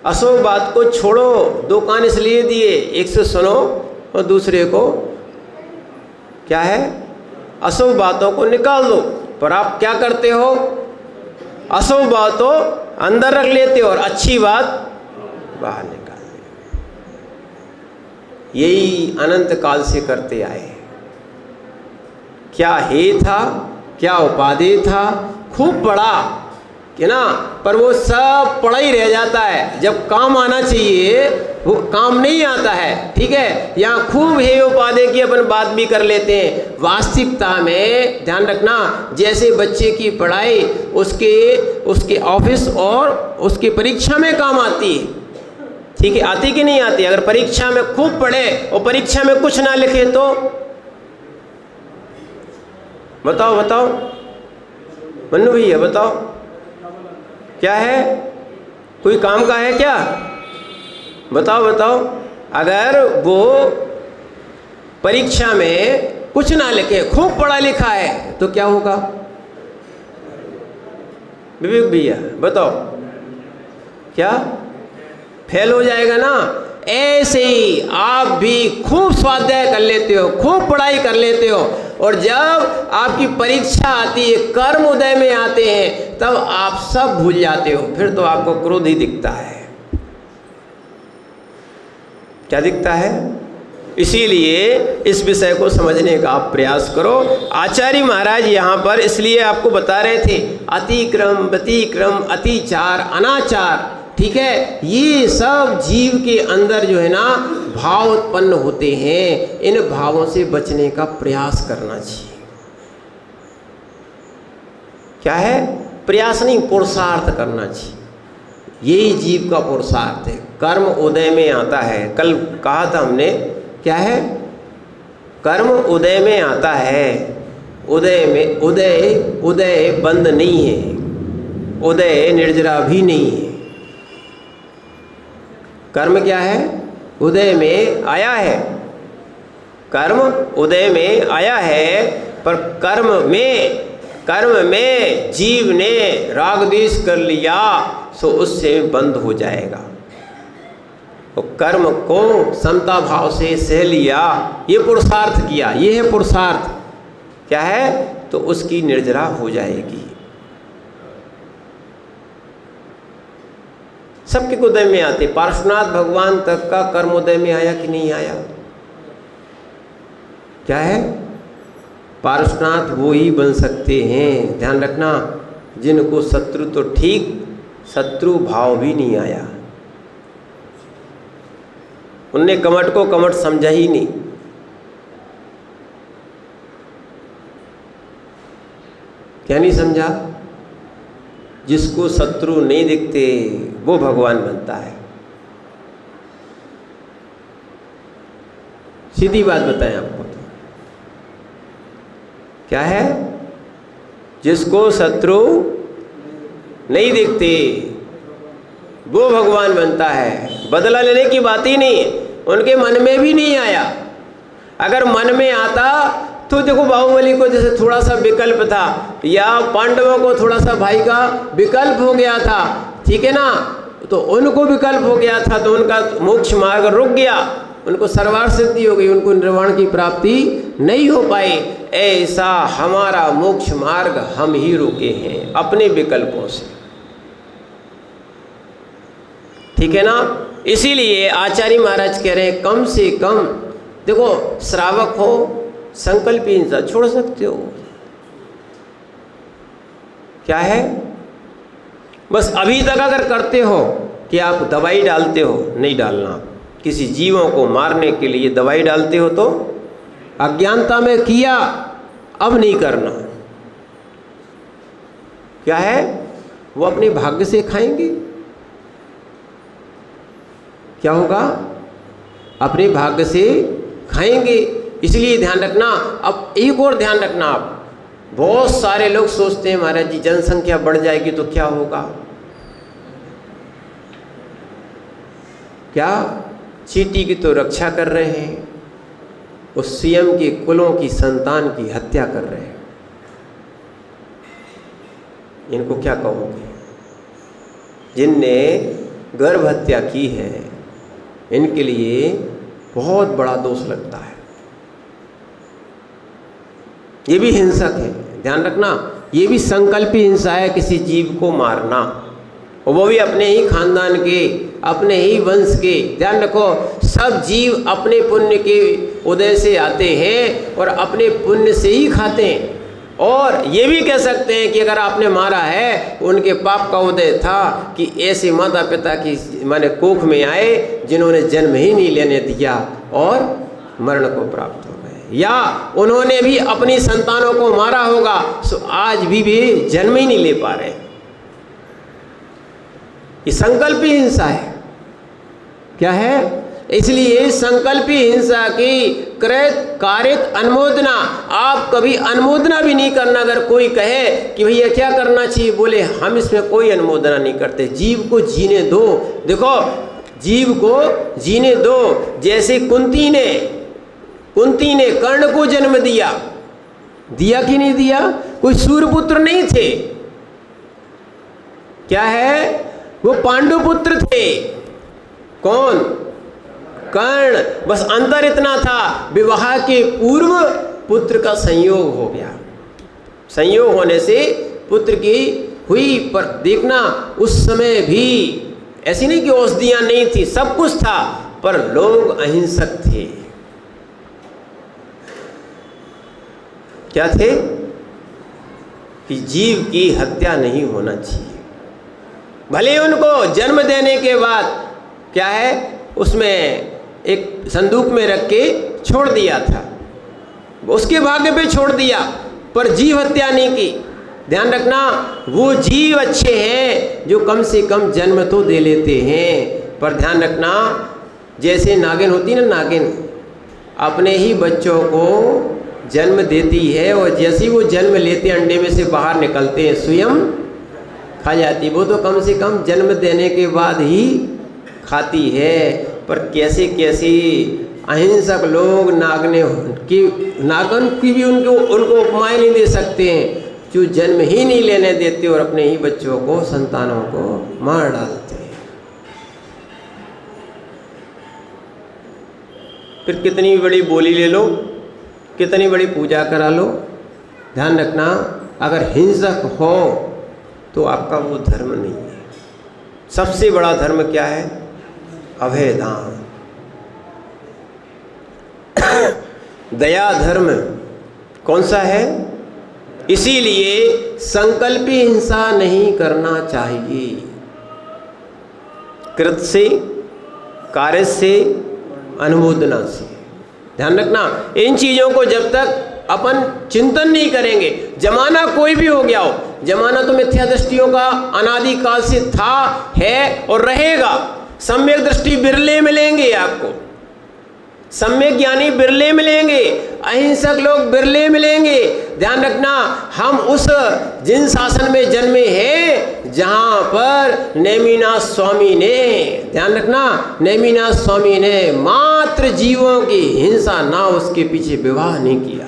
अशुभ बात को छोड़ो। दो कान इसलिए दिए, एक से सुनो और दूसरे को क्या है, अशुभ बातों को निकाल दो। पर आप क्या करते हो, अशुभ बातों अंदर रख लेते हो और अच्छी बात बाहर निकाल देते। यही अनंत काल से करते आए। क्या हे था, क्या उपादेय था, खूब पढ़ा कि ना, पर वो सब पढ़ा ही रह जाता है। जब काम आना चाहिए वो काम नहीं आता है। ठीक है, यहाँ खूब हे उपादेय की अपन बात भी कर लेते हैं। वास्तविकता में ध्यान रखना, जैसे बच्चे की पढ़ाई उसके ऑफिस और उसकी परीक्षा में काम आती है। ठीक है, आती कि नहीं आती। अगर परीक्षा में खूब पढ़े और परीक्षा में कुछ ना लिखे तो बताओ मन्नू भैया बताओ, क्या है, कोई काम का है क्या, बताओ। अगर वो परीक्षा में कुछ ना लिखे, खूब पढ़ा लिखा है तो क्या होगा विवेक भैया बताओ, क्या फेल हो जाएगा ना। ऐसे ही आप भी खूब स्वाध्याय कर लेते हो, खूब पढ़ाई कर लेते हो, और जब आपकी परीक्षा आती है, कर्म उदय में आते हैं, तब आप सब भूल जाते हो। फिर तो आपको क्रोध ही दिखता है। क्या दिखता है। इसीलिए इस विषय को समझने का आप प्रयास करो। आचार्य महाराज यहाँ पर इसलिए आपको बता रहे थे, अतिक्रम व्यतिक्रम अतिचार अनाचार, ठीक है, ये सब जीव के अंदर जो है ना भाव उत्पन्न होते हैं। इन भावों से बचने का प्रयास करना चाहिए। क्या है, प्रयास नहीं, पुरुषार्थ करना चाहिए। यही जीव का पुरुषार्थ है। कर्म उदय में आता है। कल कहा था हमने, क्या है, कर्म उदय में आता है। उदय बंद नहीं है, उदय निर्जरा भी नहीं है। कर्म क्या है, उदय में आया है। कर्म उदय में आया है, पर कर्म में जीव ने राग द्वेष कर लिया सो उससे बंद हो जाएगा। तो कर्म को समता भाव से सह लिया, ये पुरुषार्थ किया, ये है पुरुषार्थ। क्या है, तो उसकी निर्जरा हो जाएगी। सबके उदय में आते। पार्श्वनाथ भगवान तक का कर्म उदय में आया कि नहीं आया। क्या है, पार्श्वनाथ वो ही बन सकते हैं, ध्यान रखना, जिनको शत्रु तो ठीक, शत्रु भाव भी नहीं आया। उनने कमठ को कमठ समझा ही नहीं। क्या नहीं समझा। जिसको शत्रु नहीं दिखते वो भगवान बनता है। सीधी बात बताएं आपको तो। क्या है, जिसको शत्रु नहीं दिखते वो भगवान बनता है। बदला लेने की बात ही नहीं, उनके मन में भी नहीं आया। अगर मन में आता तो देखो, बाहुबली को जैसे थोड़ा सा विकल्प था, या पांडवों को थोड़ा सा भाई का विकल्प हो गया था, ठीक है ना, तो उनको विकल्प हो गया था तो उनका मोक्ष मार्ग रुक गया, उनको सर्वार्थ सिद्धि हो गई, उनको निर्वाण की प्राप्ति नहीं हो पाई। ऐसा हमारा मोक्ष मार्ग हम ही रुके हैं अपने विकल्पों से, ठीक है ना। इसीलिए आचार्य महाराज कह रहे हैं, कम से कम देखो, श्रावक हो, संकल्प हिंसा छोड़ सकते हो। क्या है, बस अभी तक अगर करते हो कि आप दवाई डालते हो, नहीं डालना, किसी जीवों को मारने के लिए दवाई डालते हो तो अज्ञानता में किया, अब नहीं करना। क्या है? वो अपने भाग्य से खाएंगे। क्या होगा? अपने भाग्य से खाएंगे। इसलिए ध्यान रखना। अब एक और ध्यान रखना आप, बहुत सारे लोग सोचते हैं महाराज जी जनसंख्या बढ़ जाएगी तो क्या होगा? क्या? चींटी की तो रक्षा कर रहे हैं, उस सीएम के कुलों की संतान की हत्या कर रहे हैं। इनको क्या कहोगे? जिनने गर्भ हत्या की है, इनके लिए बहुत बड़ा दोष लगता है। ये भी हिंसक है, ध्यान रखना। ये भी संकल्पी हिंसा है, किसी जीव को मारना, और वो भी अपने ही खानदान के, अपने ही वंश के। ध्यान रखो, सब जीव अपने पुण्य के उदय से आते हैं और अपने पुण्य से ही खाते हैं। और ये भी कह सकते हैं कि अगर आपने मारा है, उनके पाप का उदय था कि ऐसे माता पिता की माने कोख में आए जिन्होंने जन्म ही नहीं लेने दिया और मरण को प्राप्त हो गए, या उन्होंने भी अपनी संतानों को मारा होगा, सो आज भी जन्म ही नहीं ले पा रहे। ये संकल्पी हिंसा है। क्या है? इसलिए संकल्पी हिंसा की कृत कारित अनुमोदना, आप कभी अनुमोदना भी नहीं करना। अगर कोई कहे कि भैया क्या करना चाहिए, बोले हम इसमें कोई अनुमोदना नहीं करते, जीव को जीने दो। देखो, जीव को जीने दो। जैसे कुंती ने कर्ण को जन्म दिया कि नहीं दिया? कोई सूर्यपुत्र नहीं थे। क्या है? वो पांडुपुत्र थे। कौन? कर्ण। बस अंतर इतना था, विवाह के पूर्व पुत्र का संयोग हो गया। संयोग होने से पुत्र की हुई। पर देखना, उस समय भी ऐसी नहीं कि औषधियां नहीं थी, सब कुछ था, पर लोग अहिंसक थे। क्या थे? कि जीव की हत्या नहीं होना चाहिए। भले उनको जन्म देने के बाद क्या है, उसमें एक संदूक में रख के छोड़ दिया था, उसके भाग्य पे छोड़ दिया, पर जीव हत्या नहीं की। ध्यान रखना, वो जीव अच्छे हैं जो कम से कम जन्म तो दे लेते हैं। पर ध्यान रखना, जैसे नागिन होती ना, नागिन अपने ही बच्चों को जन्म देती है, और जैसे वो जन्म लेते अंडे में से बाहर निकलते हैं स्वयं खा जाती। वो तो कम से कम जन्म देने के बाद ही खाती है। पर कैसे कैसे अहिंसक लोग नागन की भी उनको उपमाएं नहीं दे सकते हैं, जो जन्म ही नहीं लेने देते और अपने ही बच्चों को, संतानों को मार डालते हैं। फिर कितनी बड़ी बोली ले लो, कितनी बड़ी पूजा करा लो, ध्यान रखना, अगर हिंसक हो तो आपका वो धर्म नहीं है। सबसे बड़ा धर्म क्या है? अभय दान। दया धर्म कौन सा है? इसीलिए संकल्पी हिंसा नहीं करना चाहिए। कृत से, कार्य से, अनुमोदना से। ध्यान रखना, इन चीज़ों को जब तक अपन चिंतन नहीं करेंगे, जमाना कोई भी हो गया हो, जमाना तो मिथ्या दृष्टियों का अनादिकाल से था, है और रहेगा। सम्यक दृष्टि बिरले मिलेंगे आपको, सम्यक ज्ञानी बिरले मिलेंगे, अहिंसक लोग बिरले मिलेंगे। ध्यान रखना, हम उस जिन शासन में जन्मे हैं जहां पर नेमिनाथ स्वामी ने, ध्यान रखना, नेमिनाथ स्वामी ने मात्र जीवों की हिंसा ना, उसके पीछे विवाह नहीं किया।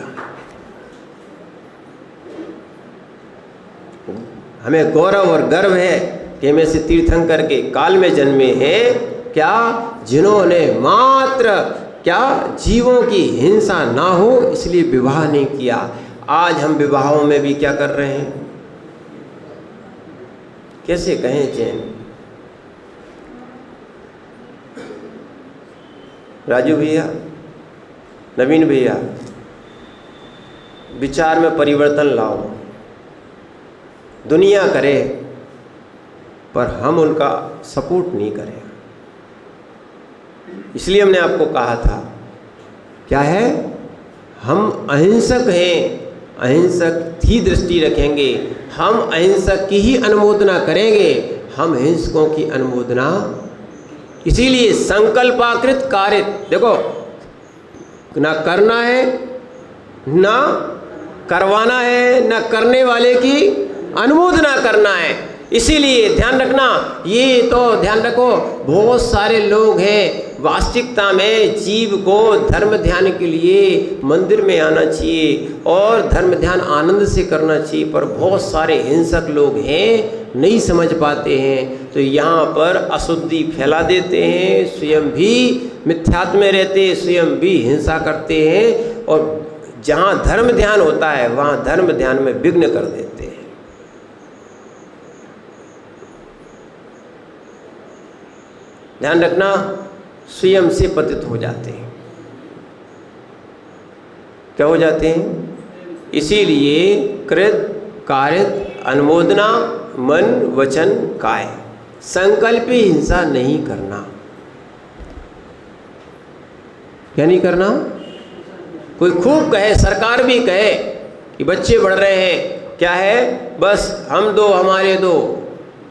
हमें गौरव और गर्व है कि हम ऐसे तीर्थंकर के काल में जन्मे हैं, क्या, जिन्होंने मात्र क्या जीवों की हिंसा ना हो इसलिए विवाह नहीं किया। आज हम विवाहों में भी क्या कर रहे हैं? कैसे कहें चैन? राजू भैया, नवीन भैया, विचार में परिवर्तन लाओ। दुनिया करे पर हम उनका सपोर्ट नहीं करें। इसलिए हमने आपको कहा था, क्या है, हम अहिंसक हैं, अहिंसक ही दृष्टि रखेंगे, हम अहिंसक की ही अनुमोदना करेंगे, हम हिंसकों की अनुमोदना। इसीलिए संकल्पाकृत कार्य, देखो, ना करना है, ना करवाना है, ना करने वाले की अनुमोदना करना है। इसीलिए ध्यान रखना, ये तो ध्यान रखो, बहुत सारे लोग हैं, वास्तविकता में जीव को धर्म ध्यान के लिए मंदिर में आना चाहिए और धर्म ध्यान आनंद से करना चाहिए, पर बहुत सारे हिंसक लोग हैं, नहीं समझ पाते हैं, तो यहाँ पर अशुद्धि फैला देते हैं, स्वयं भी मिथ्यात्व में रहते, स्वयं भी हिंसा करते हैं, और जहाँ धर्म ध्यान होता है वहाँ धर्म ध्यान में विघ्न कर देते हैं। ध्यान रखना, स्वयं से पतित हो जाते हैं। क्या हो जाते हैं? इसीलिए कृत कारित अनुमोदना मन वचन काय, संकल्प हिंसा नहीं करना। क्या नहीं करना? कोई खूब कहे, सरकार भी कहे कि बच्चे बढ़ रहे हैं, क्या है, बस हम दो हमारे दो।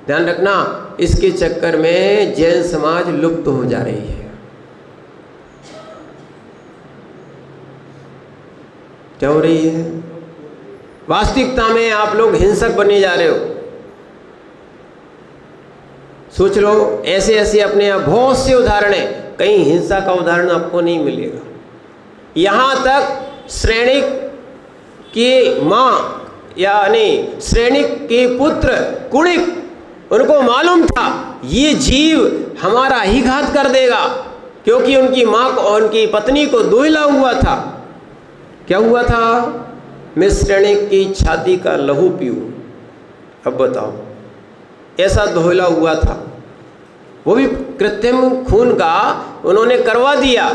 ध्यान रखना, इसके चक्कर में जैन समाज लुप्त हो जा रही है। क्या हो रही है? वास्तविकता में आप लोग हिंसक बने जा रहे हो। सोच लो, ऐसे ऐसे अपने यहाँ बहुत से उदाहरण हैं, कहीं हिंसा का उदाहरण आपको नहीं मिलेगा। यहाँ तक श्रेणिक के माँ यानी श्रेणिक के पुत्र कुणिक, उनको मालूम था ये जीव हमारा ही घात कर देगा, क्योंकि उनकी माँ को और उनकी पत्नी को दोहिला हुआ था। क्या हुआ था? मैं श्रेणिक की छाती का लहू पीऊँ। अब बताओ, ऐसा दोहिला हुआ था, वो भी कृत्रिम खून का उन्होंने करवा दिया।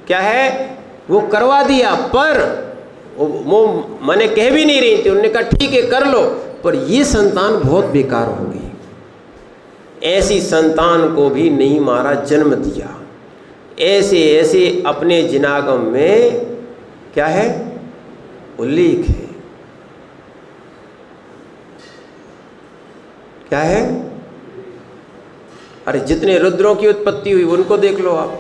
क्या है? वो करवा दिया, पर वो मैंने कह भी नहीं रही थी, उन्होंने कहा ठीक है कर लो, पर ये संतान बहुत बेकार होगी। ऐसी संतान को भी नहीं मारा, जन्म दिया। ऐसे ऐसे अपने जिनागम में क्या है? उल्लेख है। क्या है? अरे जितने रुद्रों की उत्पत्ति हुई उनको देख लो आप।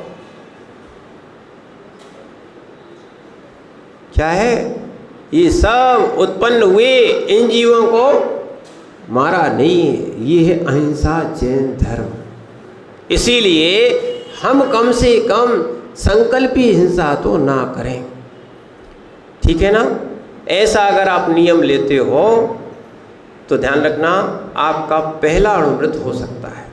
क्या है? ये सब उत्पन्न हुए, इन जीवों को मारा नहीं है। ये है अहिंसा जैन धर्म। इसीलिए हम कम से कम संकल्पी हिंसा तो ना करें, ठीक है ना? ऐसा अगर आप नियम लेते हो तो ध्यान रखना, आपका पहला अणुव्रत हो सकता है।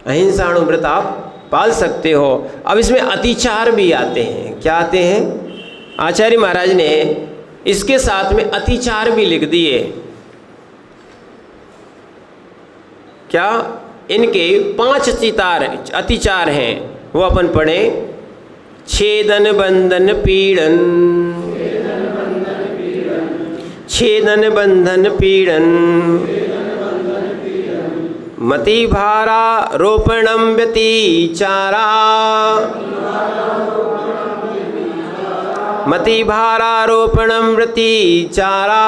अहिंसा अणुव्रत आप पाल सकते हो। अब इसमें अतिचार भी आते हैं। क्या आते हैं? आचार्य महाराज ने इसके साथ में अतिचार भी लिख दिए। क्या? इनके 5 अतिचार हैं, वो अपन पढ़े। छेदन बंधन पीड़न, छेदन बंधन पीड़न, मति भारारोपणम व्यतिचारा, मति भारारोपणम व्यतिचारा,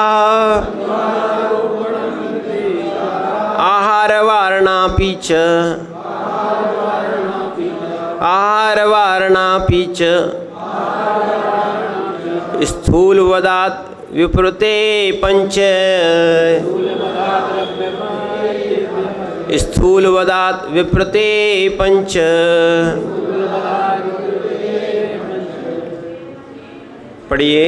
आहार वारणापि च, आहार वारणापि च, स्थूलवदात् विप्रते पंच, स्थूलवदात् विप्रते पंच। पढ़िए।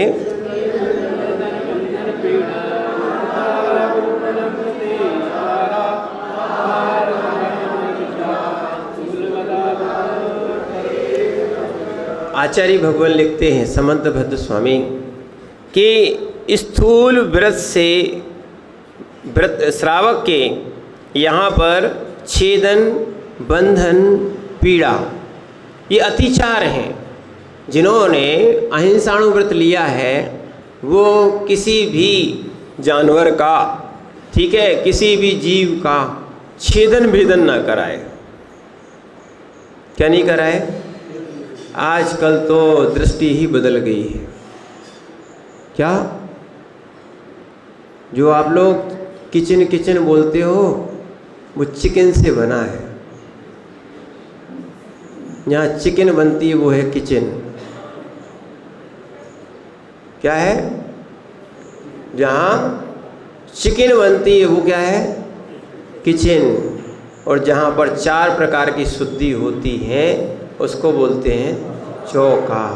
आचार्य भगवान लिखते हैं, समंत भद्र स्वामी, कि स्थूल व्रत से व्रत श्रावक के यहाँ पर छेदन बंधन पीड़ा ये अतिचार हैं। जिन्होंने अहिंसाणु व्रत लिया है वो किसी भी जानवर का, ठीक है, किसी भी जीव का छेदन भेदन ना कराए। क्या नहीं करा है? आजकल तो दृष्टि ही बदल गई है। क्या जो आप लोग किचन किचन बोलते हो वो चिकन से बना है। जहाँ चिकन बनती है वो है किचन। क्या है? जहाँ चिकन बनती है वो क्या है? किचन। और जहाँ पर 4 प्रकार की शुद्धि होती है उसको बोलते हैं चौका।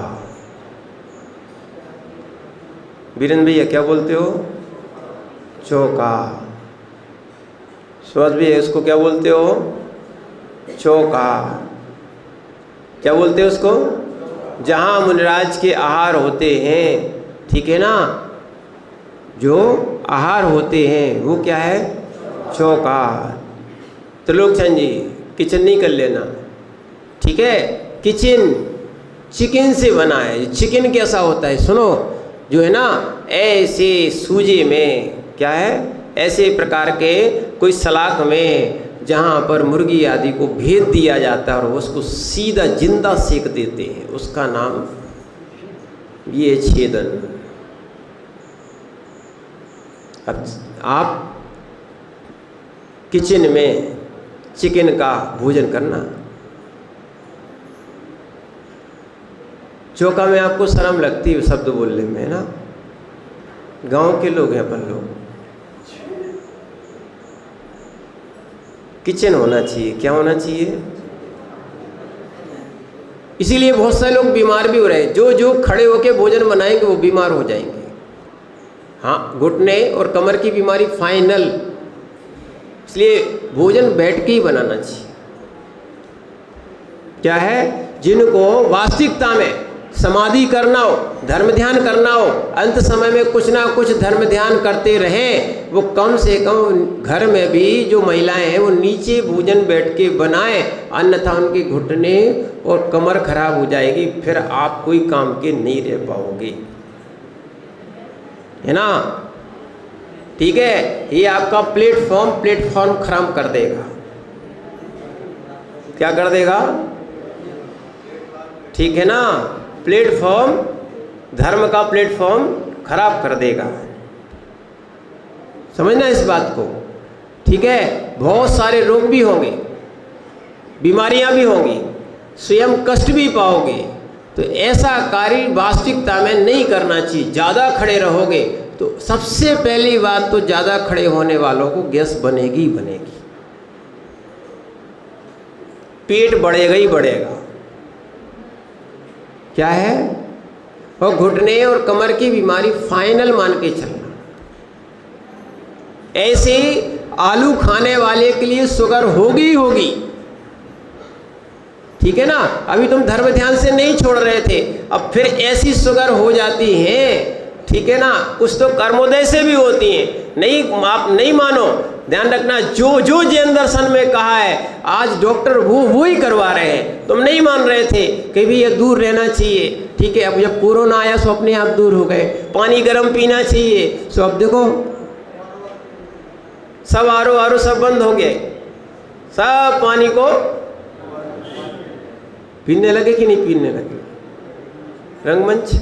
बीरेन भैया क्या बोलते हो? चौका। सुभाष भैया उसको क्या बोलते हो? चौका। क्या बोलते हो उसको? जहाँ मुनिराज के आहार होते हैं, ठीक है ना, जो आहार होते हैं वो क्या है? चौका। त्रिलोकचंद जी किचन नहीं कर लेना, ठीक है? किचन चिकन से बना है। चिकन कैसा होता है सुनो, जो है ना ऐसे सूजे में क्या है, ऐसे प्रकार के कोई सलाख में जहाँ पर मुर्गी आदि को भेद दिया जाता है और उसको सीधा जिंदा सेक देते हैं, उसका नाम ये छेदन। अब आप किचन में चिकन का भोजन करना। चौका में आपको शर्म लगती है शब्द बोलने में, है ना? गांव के लोग हैं अपन लोग। किचन होना चाहिए। क्या होना चाहिए? इसीलिए बहुत सारे लोग बीमार भी हो रहे हैं। जो खड़े होकर भोजन बनाएंगे वो बीमार हो जाएंगे। हाँ, घुटने और कमर की बीमारी फाइनल। इसलिए भोजन बैठ के ही बनाना चाहिए। क्या है? जिनको वास्तविकता में समाधि करना हो, धर्म ध्यान करना हो, अंत समय में कुछ ना कुछ धर्म ध्यान करते रहें, वो कम से कम घर में भी जो महिलाएं हैं वो नीचे भोजन बैठ के बनाएं, अन्यथा उनके घुटने और कमर खराब हो जाएगी, फिर आप कोई काम के नहीं रह पाओगे, है ना? ठीक है? ये आपका प्लेटफॉर्म खराब कर देगा। क्या कर देगा? ठीक है ना? प्लेटफॉर्म, धर्म का प्लेटफॉर्म खराब कर देगा। समझना इस बात को, ठीक है? बहुत सारे रोग भी होंगे, बीमारियां भी होंगी, स्वयं कष्ट भी पाओगे। तो ऐसा कार्य वास्तविकता में नहीं करना चाहिए। ज़्यादा खड़े रहोगे तो सबसे पहली बात तो ज़्यादा खड़े होने वालों को गैस बनेगी ही बनेगी, पेट बढ़ेगा ही बढ़ेगा। क्या है? और घुटने और कमर की बीमारी फाइनल मान के चलना। ऐसे आलू खाने वाले के लिए शुगर होगी ही होगी, ठीक है ना? अभी तुम धर्म ध्यान से नहीं छोड़ रहे थे, अब फिर ऐसी शुगर हो जाती है, ठीक है ना? कुछ तो कर्मोदय से भी होती हैं। नहीं, आप नहीं मानो, ध्यान रखना, जो जैन दर्शन में कहा है आज डॉक्टर वो ही करवा रहे हैं। तुम नहीं मान रहे थे कि भी ये दूर रहना चाहिए, ठीक है? अब जब कोरोना आया सो अपने आप दूर हो गए। पानी गर्म पीना चाहिए, सो अब देखो सब आरो सब बंद हो गए, सब पानी को पीने लगे कि नहीं पीने लगे? रंगमंच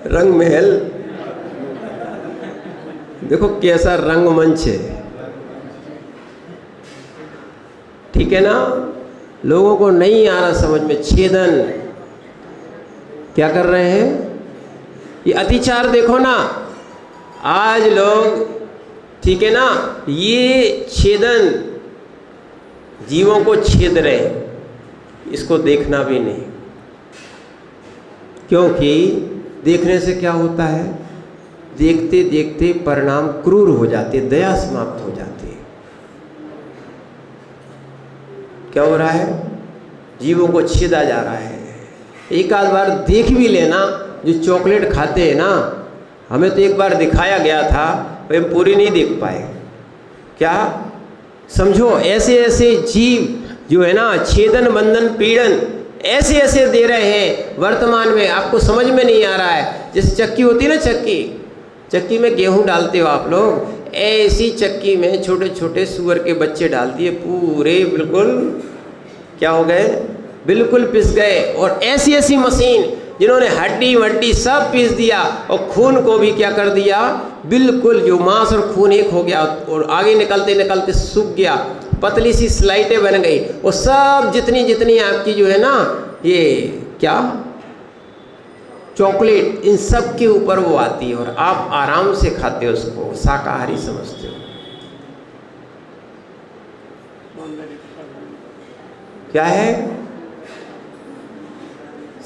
रंग महल देखो कैसा रंगमंच है, ठीक है ना? लोगों को नहीं आ रहा समझ में। छेदन क्या कर रहे हैं? ये अतिचार देखो ना, आज लोग, ठीक है ना, ये छेदन जीवों को छेद रहे हैं, इसको देखना भी नहीं। क्योंकि देखने से क्या होता है? देखते देखते परिणाम क्रूर हो जाते, दया समाप्त हो जाती है। क्या हो रहा है? जीवों को छेदा जा रहा है। एक आध बार देख भी लेना, जो चॉकलेट खाते हैं ना, हमें तो एक बार दिखाया गया था, हम पूरी नहीं देख पाए। क्या समझो, ऐसे ऐसे जीव जो है ना, छेदन बंधन पीड़न ऐसे ऐसे दे रहे हैं वर्तमान में, आपको समझ में नहीं आ रहा है। जैसे चक्की होती है ना, चक्की में गेहूं डालते हो आप लोग, ऐसी चक्की में छोटे छोटे सूअर के बच्चे डाल दिए, पूरे बिल्कुल क्या हो गए, बिल्कुल पिस गए। और ऐसी ऐसी मशीन जिन्होंने हड्डी वड्डी सब पीस दिया और खून को भी क्या कर दिया, बिल्कुल जो मांस और खून एक हो गया और आगे निकलते निकलते सूख गया, पतली सी स्लाइटें बन गई। और सब जितनी जितनी आपकी जो है ना ये क्या चॉकलेट, इन सब के ऊपर वो आती है और आप आराम से खाते हो उसको, शाकाहारी समझते हो। क्या है,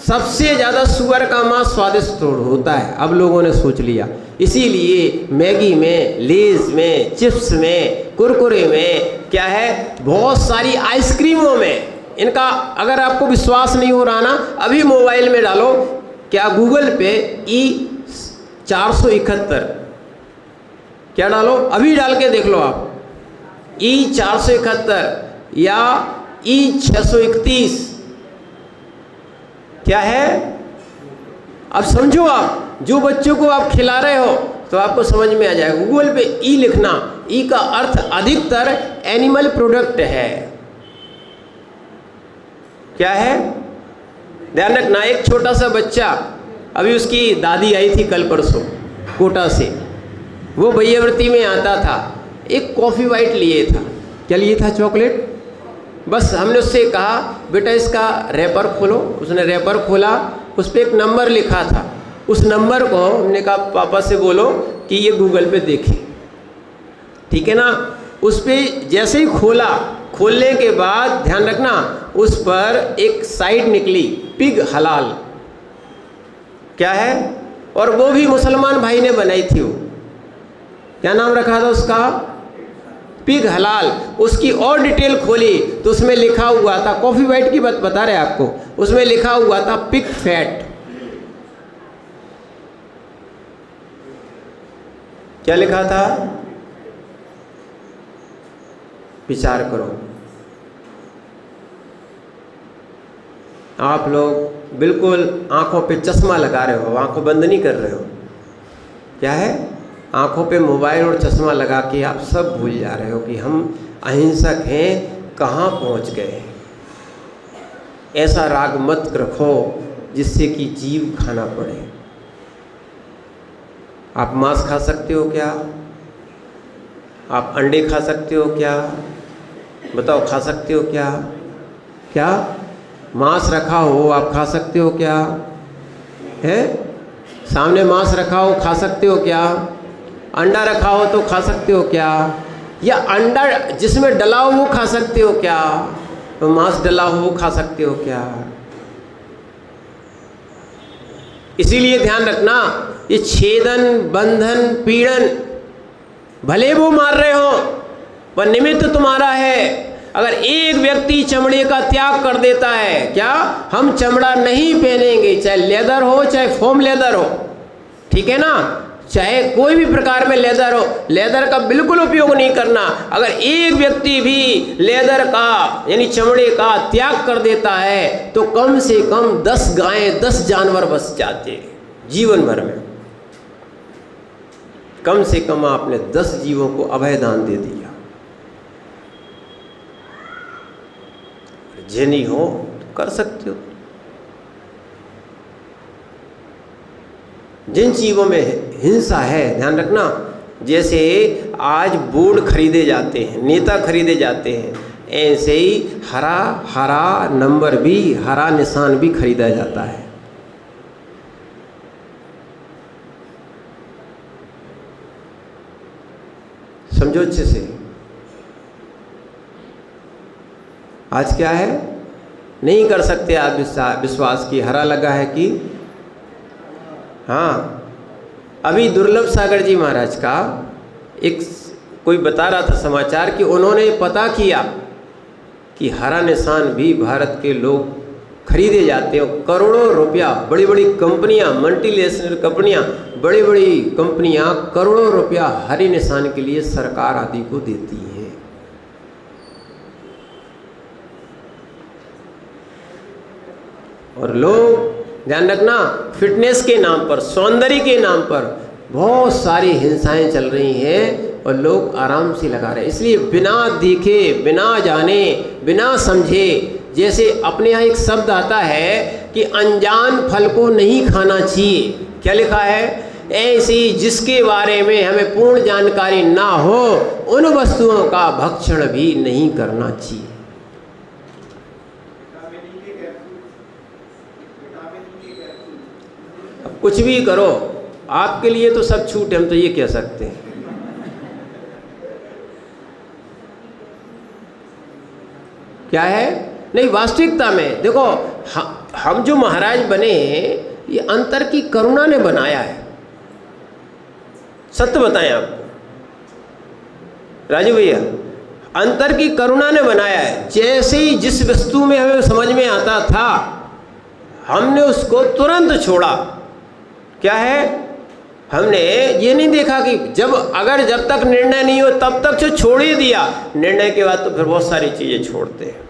सबसे ज़्यादा सुअर का मांस स्वादिष्ट होता है, अब लोगों ने सोच लिया। इसीलिए मैगी में, लेज में, चिप्स में, कुरकुरे में, क्या है, बहुत सारी आइसक्रीमों में इनका, अगर आपको विश्वास नहीं हो रहा ना, अभी मोबाइल में डालो, क्या गूगल पे E471 क्या डालो, अभी डाल के देख लो आप, E471 या E631 क्या है। अब समझो, आप जो बच्चों को आप खिला रहे हो तो आपको समझ में आ जाएगा। गूगल पे ई लिखना, ई का अर्थ अधिकतर एनिमल प्रोडक्ट है। क्या है, ध्यान रखना। एक छोटा सा बच्चा, अभी उसकी दादी आई थी कल परसों कोटा से, वो भैयावृत्ति में आता था, एक कॉफ़ी वाइट लिए था। क्या लिए था, चॉकलेट। बस हमने उससे कहा बेटा इसका रैपर खोलो, उसने रैपर खोला, उस पर एक नंबर लिखा था। उस नंबर को हमने कहा पापा से बोलो कि ये गूगल पे देखें, ठीक है ना। उस पर जैसे ही खोला, खोलने के बाद ध्यान रखना, उस पर एक साइड निकली पिग हलाल। क्या है, और वो भी मुसलमान भाई ने बनाई थी। वो क्या नाम रखा था उसका, पिग हलाल। उसकी और डिटेल खोली तो उसमें लिखा हुआ था, कॉफ़ी वाइट की बात बता रहे आपको, उसमें लिखा हुआ था पिग फैट। क्या लिखा था, विचार करो। आप लोग बिल्कुल आंखों पे चश्मा लगा रहे हो, आंखों बंद नहीं कर रहे हो। क्या है, आंखों पे मोबाइल और चश्मा लगा के आप सब भूल जा रहे हो कि हम अहिंसक हैं, कहाँ पहुँच गए। ऐसा राग मत रखो जिससे कि जीव खाना पड़े। आप मांस खा सकते हो क्या, आप अंडे खा सकते हो क्या, बताओ खा सकते हो क्या। क्या मांस रखा हो आप खा सकते हो क्या, है सामने मांस रखा हो खा सकते हो क्या, अंडा रखा हो तो खा सकते हो क्या, या अंडा जिसमें डला हो वो खा सकते हो क्या, तो मांस डला हो वो खा सकते हो क्या। इसीलिए ध्यान रखना, ये छेदन, बंधन, पीड़न, भले वो मार रहे हो पर निमित्त तुम्हारा है। अगर एक व्यक्ति चमड़े का त्याग कर देता है, क्या हम चमड़ा नहीं पहनेंगे, चाहे लेदर हो चाहे फोम लेदर हो, ठीक है ना, चाहे कोई भी प्रकार में लेदर हो, लेदर का बिल्कुल उपयोग नहीं करना। अगर एक व्यक्ति भी लेदर का यानी चमड़े का त्याग कर देता है तो कम से कम 10 गायें 10 जानवर बच जाते हैं जीवन भर में। कम से कम आपने 10 जीवों को अभय दान दे दिया। जिन्हीं हो तो कर सकते हो। जिन चीज़ों में हिंसा है, ध्यान रखना, जैसे आज बोर्ड खरीदे जाते हैं, नेता खरीदे जाते हैं, ऐसे ही हरा नंबर भी, हरा निशान भी खरीदा जाता है। समझो अच्छे से। आज क्या है, नहीं कर सकते आप विश्वास की हरा लगा है कि हाँ। अभी दुर्लभ सागर जी महाराज का एक कोई बता रहा था समाचार कि उन्होंने पता किया कि हरा निशान भी भारत के लोग खरीदे जाते हैं। करोड़ों रुपया, बड़ी बड़ी कंपनियां, मल्टीनेशनल कंपनियां, बड़ी बड़ी कंपनियां करोड़ों रुपया हरे निशान के लिए सरकार आदि को देती है। और लोग ध्यान रखना, फिटनेस के नाम पर, सौंदर्य के नाम पर बहुत सारी हिंसाएं चल रही हैं। और लोग आराम से लगा रहे हैं। इसलिए बिना देखे, बिना जाने, बिना समझे, जैसे अपने यहाँ एक शब्द आता है कि अनजान फल को नहीं खाना चाहिए। क्या लिखा है? ऐसी जिसके बारे में हमें पूर्ण जानकारी ना हो उन वस्तुओं का भक्षण भी नहीं करना चाहिए। अब कुछ भी करो, आपके लिए तो सब छूट है, हम तो ये कह सकते हैं। क्या है? नहीं, वास्तविकता में देखो, हम जो महाराज बने हैं ये अंतर की करुणा ने बनाया है। सत्य बताएं आपको राजू भैया, अंतर की करुणा ने बनाया है। जैसे ही जिस वस्तु में हमें समझ में आता था हमने उसको तुरंत छोड़ा। क्या है? हमने ये नहीं देखा कि जब तक निर्णय नहीं हो तब तक जो छोड़ ही दिया, निर्णय के बाद तो फिर बहुत सारी चीजें छोड़ते हैं।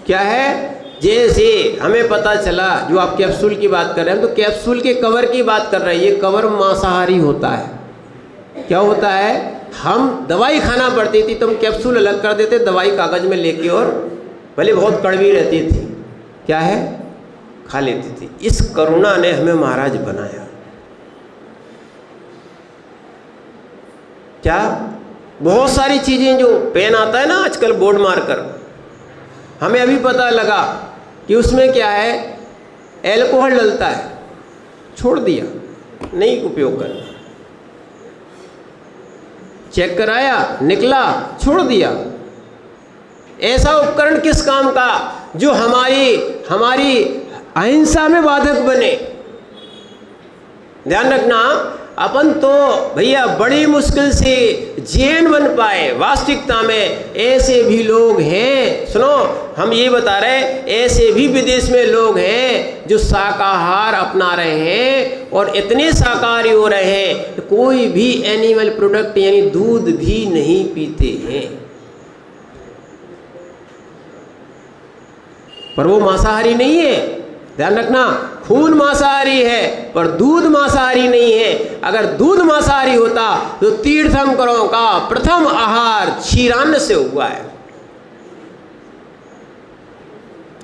क्या है? जैसे हमें पता चला, जो आप कैप्सूल की बात कर रहे हैं, तो कैप्सूल के कवर की बात कर रहे हैं, ये कवर मांसाहारी होता है। क्या होता है? हम दवाई खाना पड़ती थी तो हम कैप्सूल अलग कर देते, दवाई कागज में लेके, और भले बहुत कड़वी रहती थी, क्या है, खा लेती थी। इस करुणा ने हमें महाराज बनाया। क्या बहुत सारी चीजें, जो पेन आता है ना आजकल बोर्ड मार्कर, हमें अभी पता लगा कि उसमें क्या है, एल्कोहल डलता है, छोड़ दिया, नहीं उपयोग करना। चेक कराया, निकला, छोड़ दिया। ऐसा उपकरण किस काम का जो हमारी अहिंसा में बाधक बने। ध्यान रखना, अपन तो भैया बड़ी मुश्किल से जैन बन पाए। वास्तविकता में ऐसे भी लोग हैं, सुनो, हम ये बता रहे, ऐसे भी विदेश में लोग हैं जो शाकाहार अपना रहे हैं और इतने शाकाहारी हो रहे हैं कि कोई भी एनिमल प्रोडक्ट यानी दूध भी नहीं पीते हैं, पर वो मांसाहारी नहीं है। ध्यान रखना, खून मांसाहारी है पर दूध मांसाहारी नहीं है। अगर दूध मांसाहारी होता तो तीर्थंकरों का प्रथम आहार क्षीरान्न से हुआ है।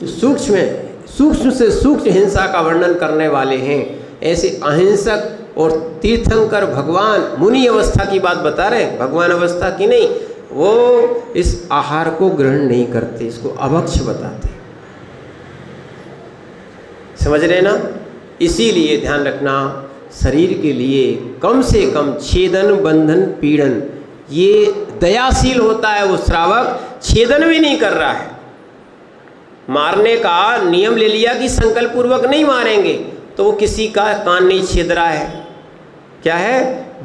सूक्ष्म से सूक्ष्म हिंसा का वर्णन करने वाले हैं ऐसे अहिंसक और तीर्थंकर भगवान मुनि अवस्था की बात बता रहे, भगवान अवस्था की नहीं। वो इस आहार को ग्रहण नहीं करते, इसको अभक्ष्य बताते। समझ रहे ना? इसीलिए ध्यान रखना, शरीर के लिए कम से कम छेदन, बंधन, पीड़न, ये दयाशील होता है वो श्रावक, छेदन भी नहीं कर रहा है। मारने का नियम ले लिया कि संकल्प पूर्वक नहीं मारेंगे, तो वो किसी का कान नहीं छेद रहा है। क्या है?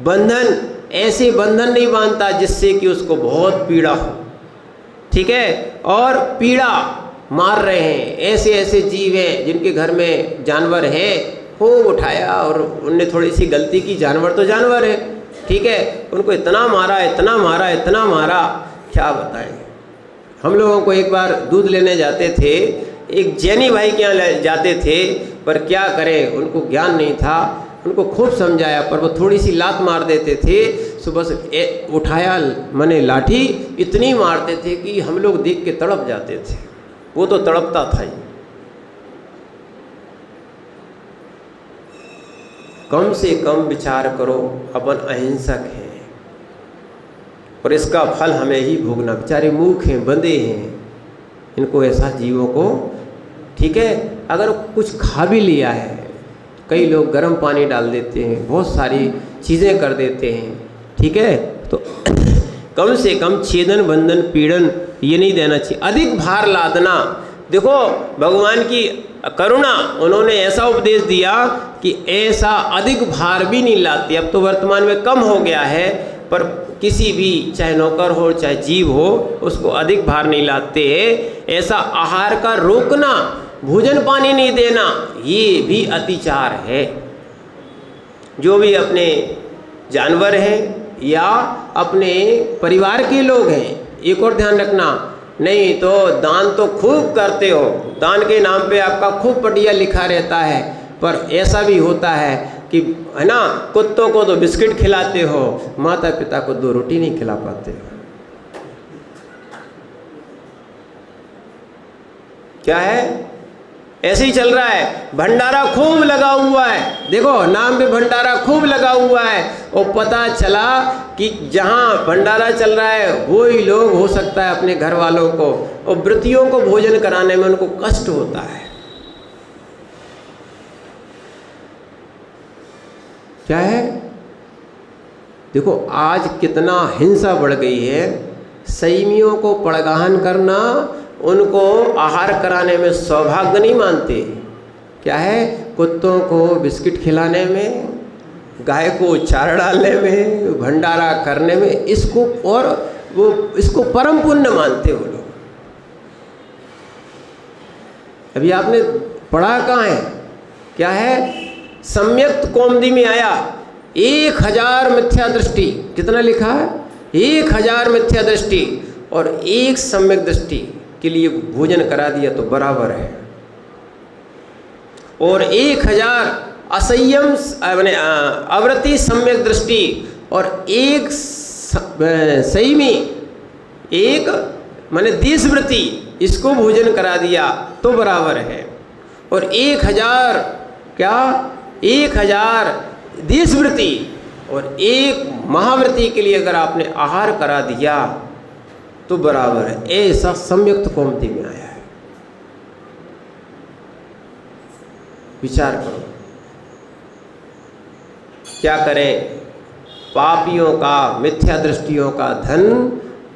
बंधन, ऐसे बंधन नहीं बांधता जिससे कि उसको बहुत पीड़ा हो। ठीक है? और पीड़ा मार रहे हैं, ऐसे ऐसे जीव हैं जिनके घर में जानवर है, हो उठाया और उनने थोड़ी सी गलती की, जानवर तो जानवर है, ठीक है, उनको इतना मारा, इतना मारा, इतना मारा, क्या बताएं। हम लोगों को एक बार दूध लेने जाते थे, एक जैनी भाई के यहाँ जाते थे, पर क्या करें, उनको ज्ञान नहीं था। उनको खूब समझाया पर वो थोड़ी सी लात मार देते थे। सुबह से उठाया, मैंने लाठी इतनी मारते थे कि हम लोग देख के तड़प जाते थे। वो तो तड़पता था ही। कम से कम विचार करो, अपन अहिंसक हैं और इसका फल हमें ही भोगना। बेचारे मूर्ख हैं, बंदे हैं, इनको ऐसा जीवों को, ठीक है, अगर कुछ खा भी लिया है, कई लोग गर्म पानी डाल देते हैं, बहुत सारी चीज़ें कर देते हैं, ठीक है, तो कम से कम छेदन, बंधन, पीड़न ये नहीं देना चाहिए। अधिक भार लादना, देखो भगवान की करुणा, उन्होंने ऐसा उपदेश दिया कि ऐसा अधिक भार भी नहीं लाते। अब तो वर्तमान में कम हो गया है, पर किसी भी, चाहे नौकर हो चाहे जीव हो, उसको अधिक भार नहीं लाते हैं। ऐसा आहार का रोकना, भोजन पानी नहीं देना, ये भी अतिचार है। जो भी अपने जानवर हैं या अपने परिवार के लोग हैं, एक और ध्यान रखना, नहीं तो दान तो खूब करते हो, दान के नाम पे आपका खूब बढ़िया लिखा रहता है, पर ऐसा भी होता है कि कि है ना, कुत्तों को 2 बिस्किट खिलाते हो, माता पिता को 2 रोटी नहीं खिला पाते हो। क्या है? ऐसे ही चल रहा है। भंडारा खूब लगा हुआ है, देखो नाम पे भंडारा खूब लगा हुआ है, और पता चला कि जहाँ भंडारा चल रहा है वही लोग हो सकता है अपने घर वालों को और व्रतियों को भोजन कराने में उनको कष्ट होता है। क्या है? देखो आज कितना हिंसा बढ़ गई है। संयमियों को पड़गाहन करना, उनको आहार कराने में सौभाग्य नहीं मानते। क्या है? कुत्तों को बिस्किट खिलाने में, गाय को चारा डालने में, भंडारा करने में, इसको और वो इसको परम पुण्य मानते हो लोग। अभी आपने पढ़ा कहाँ है? क्या है? सम्यक कौमुदी में आया 1000 मिथ्या दृष्टि। कितना लिखा है? 1000 मिथ्या दृष्टि और 1 सम्यक दृष्टि के लिए भोजन करा दिया तो बराबर है। और 1000 असंयम अवृत्ति सम्यक दृष्टि और 1 संयमी, 1 माने देशव्रति, इसको भोजन करा दिया तो बराबर है। और 1000 क्या? 1000 देशव्रति और 1 महाव्रति के लिए अगर आपने आहार करा दिया तो बराबर है। ऐसा सम्यक्त कौमुदी में आया है। विचार करो, क्या करें? पापियों का, मिथ्या दृष्टियों का धन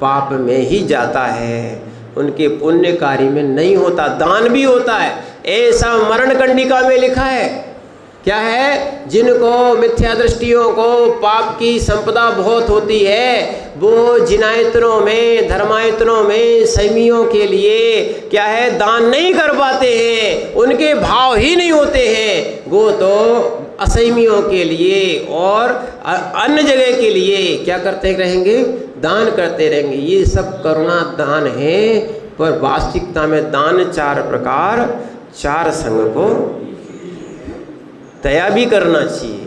पाप में ही जाता है, उनके पुण्य कार्य में नहीं होता। दान भी होता है, ऐसा मरण कंडिका में लिखा है। क्या है? जिनको मिथ्या दृष्टियों को पाप की संपदा बहुत होती है, वो जिनायतनों में, धर्मायतनों में, संयमियों के लिए क्या है? दान नहीं कर पाते हैं, उनके भाव ही नहीं होते हैं। वो तो असंयमियों के लिए और अन्य जगह के लिए क्या करते रहेंगे? दान करते रहेंगे। ये सब करुणा दान है, पर वास्तविकता में दान 4 प्रकार, 4 संग को दया भी करना चाहिए।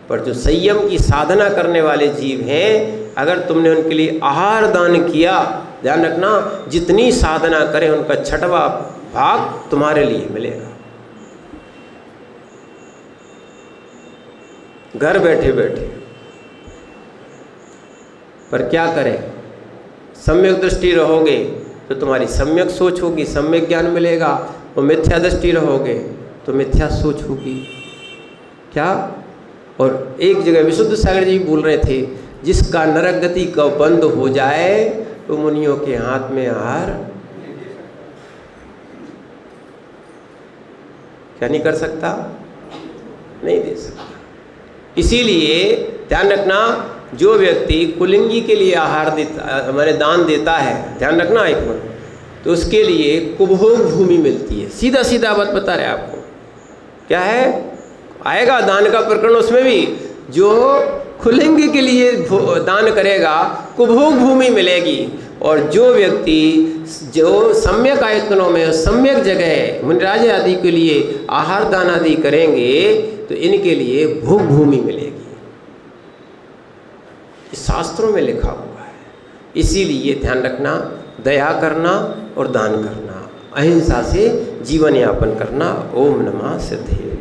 पर जो संयम की साधना करने वाले जीव हैं, अगर तुमने उनके लिए आहार दान किया, ध्यान रखना जितनी साधना करें उनका 6वां भाग तुम्हारे लिए मिलेगा। घर बैठे बैठे। पर क्या करें? सम्यक दृष्टि रहोगे तो तुम्हारी सम्यक सोच होगी, सम्यक ज्ञान मिलेगा। और मिथ्या दृष्टि रहोगे तो मिथ्या सोच होगी। क्या? और एक जगह विशुद्ध सागर जी बोल रहे थे, जिसका नरक गति का बंद हो जाए तो मुनियों के हाथ में आहार क्या नहीं कर सकता? नहीं दे सकता। इसीलिए ध्यान रखना, जो व्यक्ति कुलिंगी के लिए आहार देता, हमारे दान देता है, ध्यान रखना एक बार, तो उसके लिए कुभोग भूमि मिलती है। सीधा सीधा बात बता रहे आपको। क्या है? आएगा दान का प्रकरण, उसमें भी जो खुलिंगी के लिए दान करेगा कुभोग भूमि मिलेगी। और जो व्यक्ति जो सम्यक आयतनों में, सम्यक जगह मुनिराज आदि के लिए आहार दान आदि करेंगे तो इनके लिए भोग भूमि मिलेगी। शास्त्रों में लिखा हुआ है। इसीलिए ध्यान रखना, दया करना और दान करना, अहिंसा से जीवन यापन करना। ओम नमः सिद्धे।